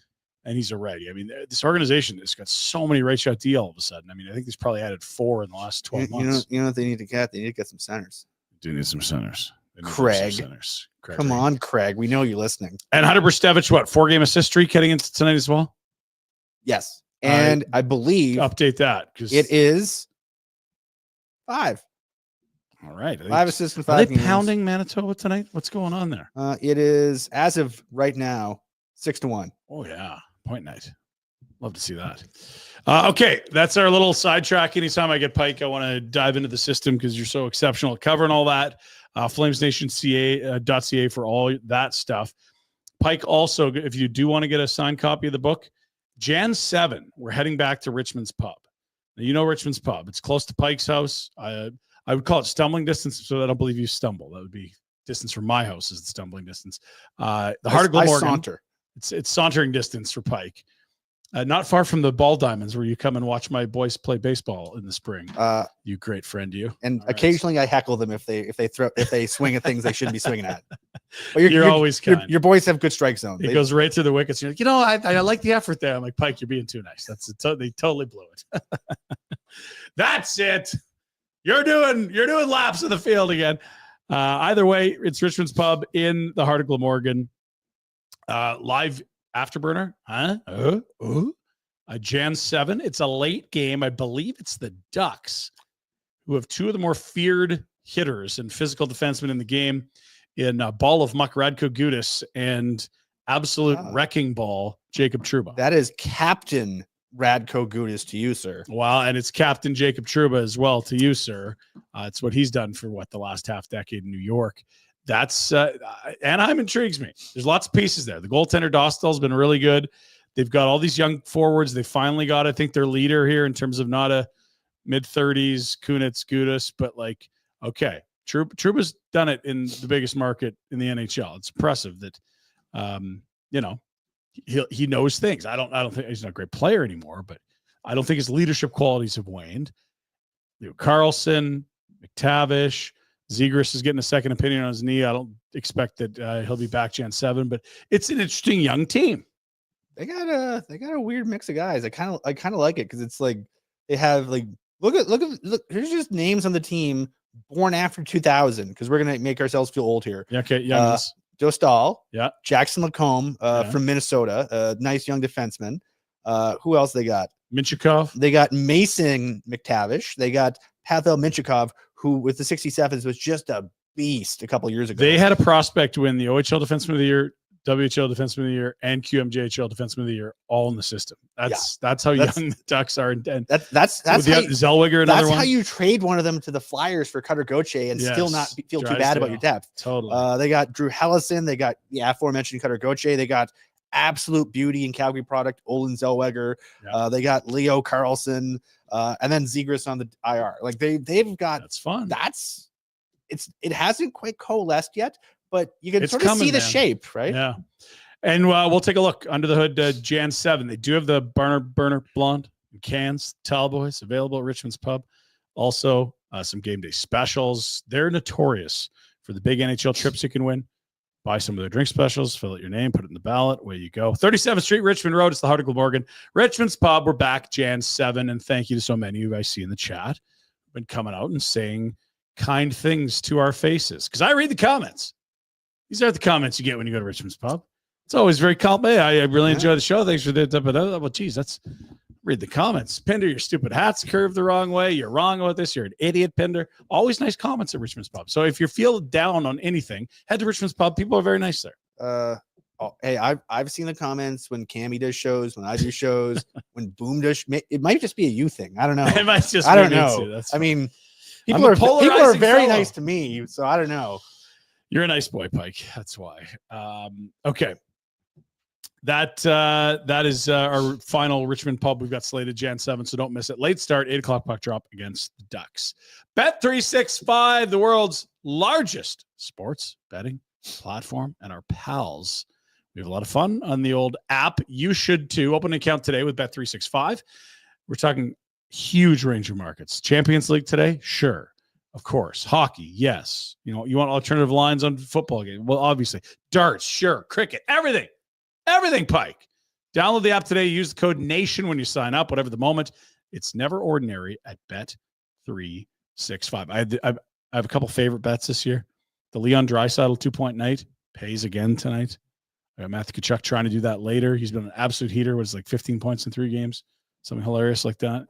Speaker 1: and he's a righty. I mean, this organization has got so many right shot D all of a sudden. I mean, I think he's probably added 4 in the last 12 months.
Speaker 2: You know what they need to get? They need to get some centers.
Speaker 1: Do need some centers.
Speaker 2: Craig. Come on, Craig. We know you're listening.
Speaker 1: And Hunter Brstevich, what, 4-game assist streak heading into tonight as well?
Speaker 2: Yes. And I believe
Speaker 1: update that because
Speaker 2: it is 5.
Speaker 1: All right.
Speaker 2: 5 assists in 5
Speaker 1: Are they
Speaker 2: games.
Speaker 1: pounding Manitoba tonight? What's going on there?
Speaker 2: It is, as of right now, 6-1.
Speaker 1: Oh, yeah. Point night. Love to see that. Okay. That's our little sidetrack. Anytime I get Pike, I want to dive into the system because you're so exceptional at covering all that. FlamesNation.ca for all that stuff. Pike also, if you do want to get a signed copy of the book, Jan 7, we're heading back to Richmond's Pub. Now, you know Richmond's Pub. It's close to Pike's house. I would call it stumbling distance, so I don't believe you stumble. That would be distance from my house is the stumbling distance. The Heart of Glamorgan.
Speaker 2: Saunter.
Speaker 1: It's sauntering distance for Pike. Not far from the Ball Diamonds, where you come and watch my boys play baseball in the spring. You great friend, you.
Speaker 2: And
Speaker 1: all
Speaker 2: occasionally I heckle them if they swing at things they shouldn't be swinging at. But
Speaker 1: you're always kind.
Speaker 2: Your boys have good strike zone.
Speaker 1: It goes right through the wickets. You're like, I like the effort there. I'm like, Pike, you're being too nice. They totally blew it. That's it. You're doing laps of the field again. Either way, it's Richmond's Pub in the Heart of Glamorgan. Live Afterburner, Jan 7. It's a late game. I believe it's the Ducks, who have 2 of the more feared hitters and physical defensemen in the game in Ball of Muck Radko Gudas and absolute wrecking ball Jacob Trouba.
Speaker 2: That is Captain Radko Gudas to you, sir.
Speaker 1: Wow, and it's Captain Jacob Trouba as well to you, sir. It's what he's done for the last half decade in New York. That's Anaheim intrigues me. There's lots of pieces there. The goaltender Dostal's been really good. They've got all these young forwards. They finally got, I think, their leader here in terms of not a mid-30s Kunitz Gudas, but okay, Trouba's done it in the biggest market in the NHL. It's impressive that he knows things. I don't think he's not a great player anymore, but I don't think his leadership qualities have waned. Carlson, McTavish. Zegras is getting a second opinion on his knee. I don't expect that he'll be back Jan 7, but it's an interesting young team.
Speaker 2: They got a weird mix of guys. I kind of like it because it's like they have look. Here's just names on the team born after 2000 because we're gonna make ourselves feel old here.
Speaker 1: Yeah, okay, youngness.
Speaker 2: Dostal,
Speaker 1: yeah, Jackson
Speaker 2: Lacombe from Minnesota, a nice young defenseman. Who else they got?
Speaker 1: Minchikov.
Speaker 2: They got Mason McTavish. They got Pavel Minchikov, who with the 67s was just a beast a couple years ago.
Speaker 1: They had a prospect win the OHL Defenseman of the Year, WHL Defenseman of the Year, and QMJHL Defenseman of the Year, all in the system. That's how young the Ducks are. And
Speaker 2: that's
Speaker 1: Zellweger, another one.
Speaker 2: That's how you trade one of them to the Flyers for Cutter Gauthier and still not feel too bad about your depth.
Speaker 1: Totally.
Speaker 2: They got Drew Hellison. They got aforementioned Cutter Gauthier. They got absolute beauty and Calgary product Olin Zellweger.
Speaker 1: Yeah.
Speaker 2: They got Leo Carlson. And then Zegras on the IR. Like they've got.
Speaker 1: That's fun.
Speaker 2: It hasn't quite coalesced yet, but you can sort of see the shape, right?
Speaker 1: Yeah. And we'll take a look under the hood. Jan 7. They do have the burner blonde in cans, Tall Boys available at Richmond's Pub. Also, some game day specials. They're notorious for the big NHL trips you can win. Buy some of their drink specials, fill out your name, put it in the ballot. Away you go. 37th Street, Richmond Road. It's the Heart of Glamorgan. Richmond's Pub. We're back Jan 7. And thank you to so many of you I see in the chat. Been coming out and saying kind things to our faces. Because I read the comments. These are the comments you get when you go to Richmond's Pub. It's always very compliment. I really enjoy the show. Thanks for that. Well, geez, read the comments. Pinder, your stupid hat's curved the wrong way. You're wrong about this. You're an idiot, Pinder. Always nice comments at Richmond's Pub. So if you feel down on anything, head to Richmond's Pub. People are very nice there.
Speaker 2: Hey, I've seen the comments when Cammy does shows, when I do shows, when Boom does. It might just be a you thing. I don't know.
Speaker 1: It might just.
Speaker 2: I don't know. I mean, people are very nice to me, so I don't know.
Speaker 1: You're a nice boy, Pike. That's why. Okay. That is our final Richmond Pub. We've got slated Jan 7, so don't miss it. Late start, 8 o'clock puck drop against the Ducks. Bet365, the world's largest sports betting platform, and our pals. We have a lot of fun on the old app. You should too. Open an account today with Bet365. We're talking huge range of markets. Champions League today? Sure. Of course. Hockey, yes. You know, you want alternative lines on football game. Well, obviously. Darts, sure. Cricket, everything. Everything, Pike. Download the app today. Use the code NATION when you sign up, whatever the moment. It's never ordinary at Bet365. I have a couple favorite bets this year. The Leon Draisaitl 2-point night pays again tonight. I got Matthew Tkachuk trying to do that later. He's been an absolute heater. Was like 15 points in 3 games. Something hilarious like that.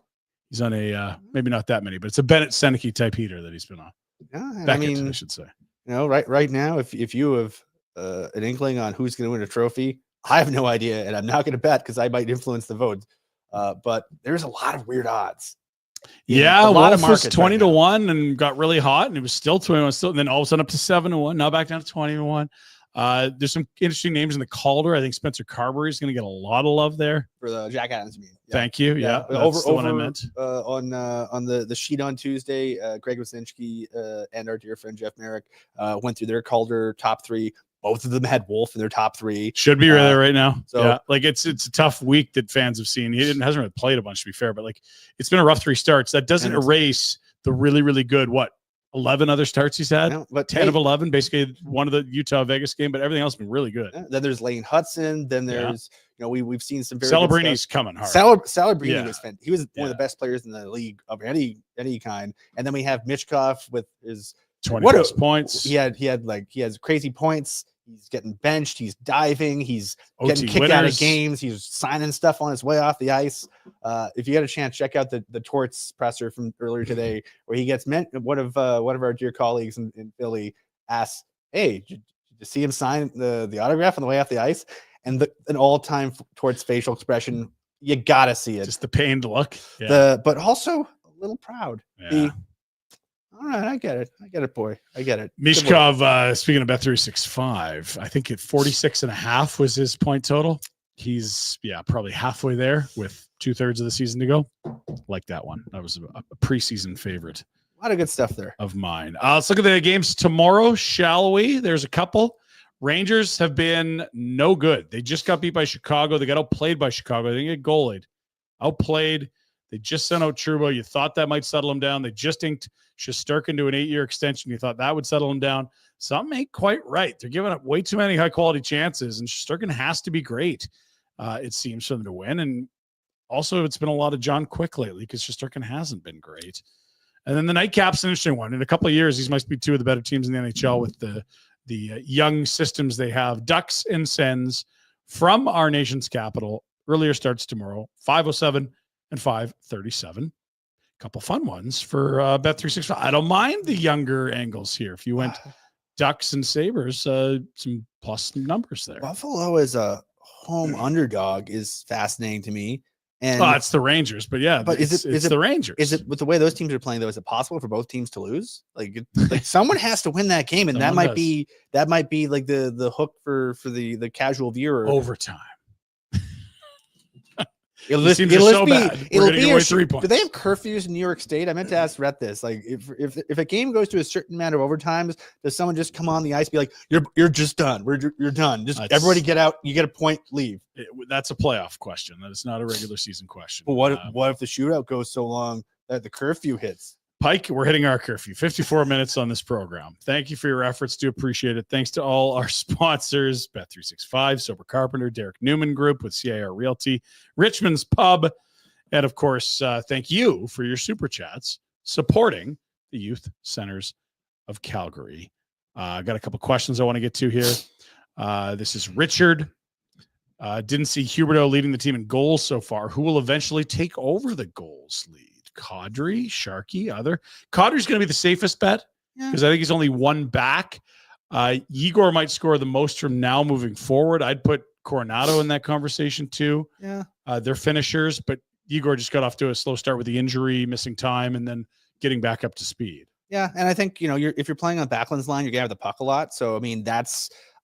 Speaker 1: He's on a, maybe not that many, but it's a Bennett Seneke type heater that he's been on.
Speaker 2: Yeah,
Speaker 1: Beckett, I should say.
Speaker 2: You know, right now, if you have an inkling on who's going to win a trophy, I have no idea, and I'm not going to bet because I might influence the vote. But there's a lot of weird odds.
Speaker 1: Yeah, a lot of was 20 to 1 and got really hot, and it was still 21 still, and then all of a sudden up to 7-1, now back down to 20 to 1. There's some interesting names in the Calder. I think Spencer Carberry is going to get a lot of love there
Speaker 2: for the Jack Adams. Yeah.
Speaker 1: Thank you. Yeah,
Speaker 2: that's
Speaker 1: the one I meant.
Speaker 2: On the sheet on Tuesday, Greg Wasinski and our dear friend Jeff Merrick went through their Calder top 3. Both of them had Wolf in their top 3.
Speaker 1: Should be there right now.
Speaker 2: So,
Speaker 1: yeah, like it's a tough week that fans have seen. He hasn't really played a bunch, to be fair, but like it's been a rough 3 starts. That doesn't erase the really, really good 11 other starts he's had. No, but 10 of 11, basically one of the Utah Vegas game, but everything else has been really good.
Speaker 2: Yeah, then there's Lane Hudson. Then there's we've seen some very
Speaker 1: Celebrini's coming hard.
Speaker 2: Celebrini was fantastic. He was one of the best players in the league of any kind. And then we have Michkov with his
Speaker 1: 20 points.
Speaker 2: He has crazy points. He's getting benched. He's diving. He's getting kicked out of games. He's signing stuff on his way off the ice. If you get a chance, check out the Torts presser from earlier today, where he gets one of our dear colleagues in Philly asks, "Hey, did you see him sign the autograph on the way off the ice?" And an all-time Torts facial expression, you gotta see it.
Speaker 1: Just the pained look. Yeah.
Speaker 2: But also a little proud.
Speaker 1: Yeah.
Speaker 2: All right, I get it, boy. I get it.
Speaker 1: Mishkov, speaking of Bet365, I think at 46.5 was his point total. He's, probably halfway there with 2/3 of the season to go. Like that one. That was a preseason favorite.
Speaker 2: A lot of good stuff there.
Speaker 1: Of mine. Let's look at the games tomorrow, shall we? There's a couple. Rangers have been no good. They just got beat by Chicago. They got outplayed by Chicago. They didn't get goalied. Outplayed. They just sent out Trudeau. You thought that might settle him down. They just inked Shesterkin to an 8-year extension. You thought that would settle him down. Something ain't quite right. They're giving up way too many high-quality chances, and Shesterkin has to be great, it seems, for them to win. And also, it's been a lot of John Quick lately because Shesterkin hasn't been great. And then the Nightcap's an interesting one. In a couple of years, these must be 2 of the better teams in the NHL with the young systems they have. Ducks and Sens from our nation's capital. Earlier starts tomorrow, 5:07 and 5:37. Couple fun ones for Bet365. I don't mind the younger angles here. If you went Ducks and Sabres, some plus numbers there.
Speaker 2: Buffalo as a home underdog is fascinating to me. And
Speaker 1: it's the Rangers, but is it the Rangers?
Speaker 2: Is it with the way those teams are playing though? Is it possible for both teams to lose? Like someone has to win that game, and that might be like the hook for the casual viewer.
Speaker 1: Overtime.
Speaker 2: It'll be 3 points. Do they have curfews in New York State? I meant to ask Rhett this. Like, if a game goes to a certain amount of overtimes, does someone just come on the ice and be like, "You're just done. You're done. Just everybody get out. You get a point. Leave."
Speaker 1: That's a playoff question. That is not a regular season question.
Speaker 2: But what if the shootout goes so long that the curfew hits?
Speaker 1: Pike, we're hitting our curfew. 54 minutes on this program. Thank you for your efforts. Do appreciate it. Thanks to all our sponsors, Bet365, Sober Carpenter, Derek Newman Group with CIR Realty, Richmond's Pub, and of course, thank you for your super chats supporting the Youth Centers of Calgary. I got a couple questions I want to get to here. This is Richard. Didn't see Huberdeau leading the team in goals so far. Who will eventually take over the goals lead? Kadri, Sharkey, other. Kadri's going to be the safest bet because I think he's only one back. Igor might score the most from now moving forward. I'd put Coronado in that conversation too.
Speaker 2: Yeah.
Speaker 1: They're finishers, but Igor just got off to a slow start with the injury, missing time, and then getting back up to speed.
Speaker 2: Yeah, and I think, if you're playing on Backlund's line, you're going to have the puck a lot. So, I mean,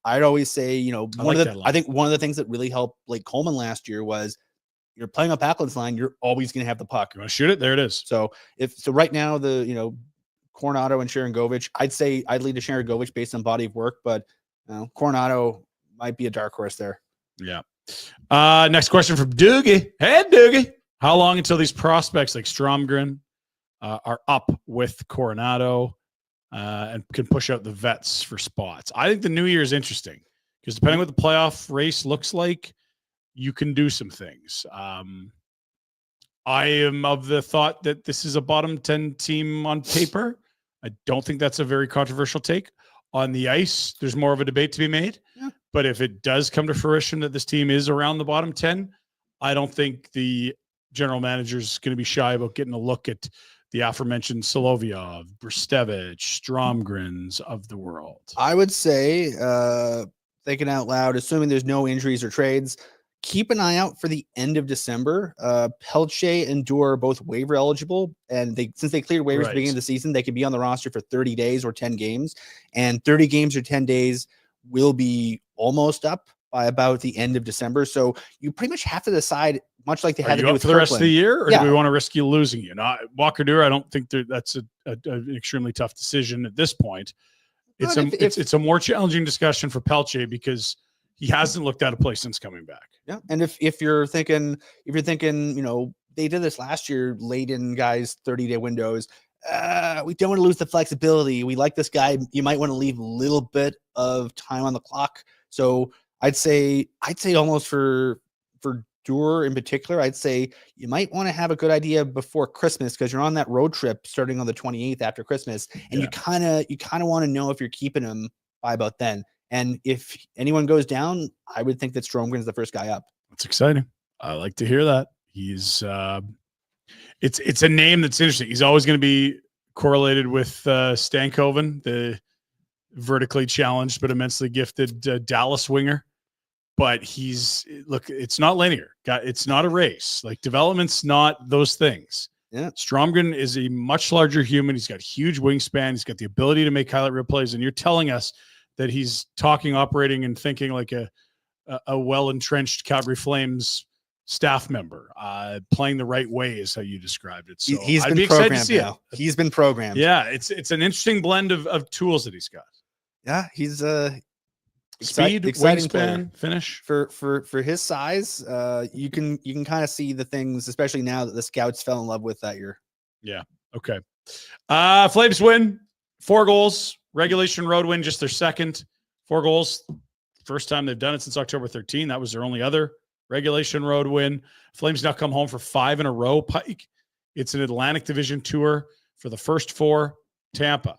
Speaker 2: I'd always say, I think one of the things that really helped Blake Coleman last year was you're playing on Backlund's line, you're always going to have the puck.
Speaker 1: You want to shoot it? There it is.
Speaker 2: So right now, Coronado and Sharon Govich, I'd say I'd lead to Sharon Govich based on body of work, but Coronado might be a dark horse there.
Speaker 1: Yeah. Next question from Doogie. Hey, Doogie. How long until these prospects like Stromgren, are up with Coronado and can push out the vets for spots. I think the new year is interesting because depending what the playoff race looks like, you can do some things. I am of the thought that this is a bottom 10 team on paper. I don't think that's a very controversial take. On the ice, there's more of a debate to be made.
Speaker 2: Yeah.
Speaker 1: But if it does come to fruition that this team is around the bottom 10, I don't think the general manager is going to be shy about getting a look at the aforementioned Solovyov, Brstevich, Stromgrens of the world.
Speaker 2: I would say, thinking out loud, assuming there's no injuries or trades, keep an eye out for the end of December. Pelche and Duehr are both waiver eligible, and since they cleared waivers at the beginning of the season, they could be on the roster for 30 days or 10 games, and 30 games or 10 days will be almost up by about the end of December. So you pretty much have to decide, much like they had to do with
Speaker 1: for the rest of the year, or do we want to risk you losing you? Now, Walker Duehr, I don't think that's an extremely tough decision at this point. It's a more challenging discussion for Pelche because he hasn't looked out of place since coming back.
Speaker 2: Yeah, and if you're thinking, they did this last year, late in guys' 30-day windows. We don't want to lose the flexibility. We like this guy. You might want to leave a little bit of time on the clock. So I'd say almost for Duehr in particular, I'd say you might want to have a good idea before Christmas because you're on that road trip starting on the 28th after Christmas, and you kind of want to know if you're keeping him by about then. And if anyone goes down, I would think that Stromgren's the first guy up.
Speaker 1: That's exciting. I like to hear that. He's it's a name that's interesting. He's always going to be correlated with Stankoven, the vertically challenged but immensely gifted Dallas winger. But it's not linear. It's not a race. Like development's not those things.
Speaker 2: Yeah.
Speaker 1: Stromgren is a much larger human. He's got huge wingspan. He's got the ability to make highlight reel plays. And you're telling us that he's talking, operating, and thinking like a well-entrenched Calgary Flames staff member, playing the right way is how you described it. So
Speaker 2: he's been programmed now. He's been programmed.
Speaker 1: Yeah, it's an interesting blend of tools that he's got.
Speaker 2: Yeah, he's
Speaker 1: speed,
Speaker 2: exciting
Speaker 1: wingspan,
Speaker 2: player.
Speaker 1: finish
Speaker 2: for his size. You can kind of see the things, especially now that the scouts fell in love with that year.
Speaker 1: Yeah. Okay. Flames win 4 goals. Regulation road win, just their second. 4 goals. First time they've done it since October 13. That was their only other regulation road win. Flames now come home for 5 in a row, Pike. It's an Atlantic Division tour for the first 4. Tampa,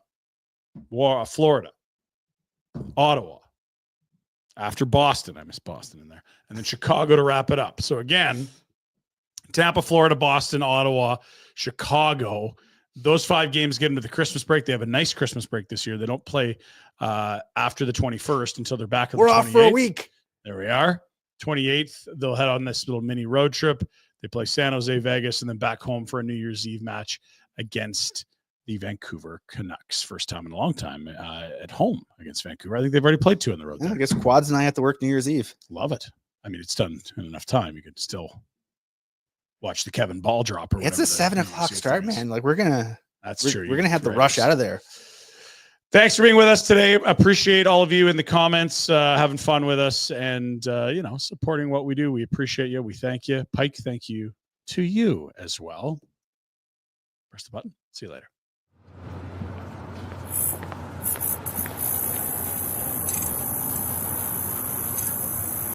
Speaker 1: Florida, Ottawa. After Boston, I missed Boston in there. And then Chicago to wrap it up. So again, Tampa, Florida, Boston, Ottawa, Chicago. Those 5 games get into the Christmas break. They have a nice Christmas break this year. They don't play after the 21st until they're back on the 28th.
Speaker 2: We're off for a week.
Speaker 1: There we are. 28th, they'll head on this little mini road trip. They play San Jose, Vegas, and then back home for a New Year's Eve match against the Vancouver Canucks. First time in a long time at home against Vancouver. I think they've already played 2 on the road.
Speaker 2: Yeah, I guess Quads and I have to work New Year's Eve.
Speaker 1: Love it. I mean, it's done in enough time. You could still watch the Kevin Ball drop.
Speaker 2: It's a 7:00 start, man. Like we're gonna have to rush out of there.
Speaker 1: Thanks for being with us today. Appreciate all of you in the comments, having fun with us and, supporting what we do. We appreciate you. We thank you. Pike, thank you to you as well. Press the button. See you later.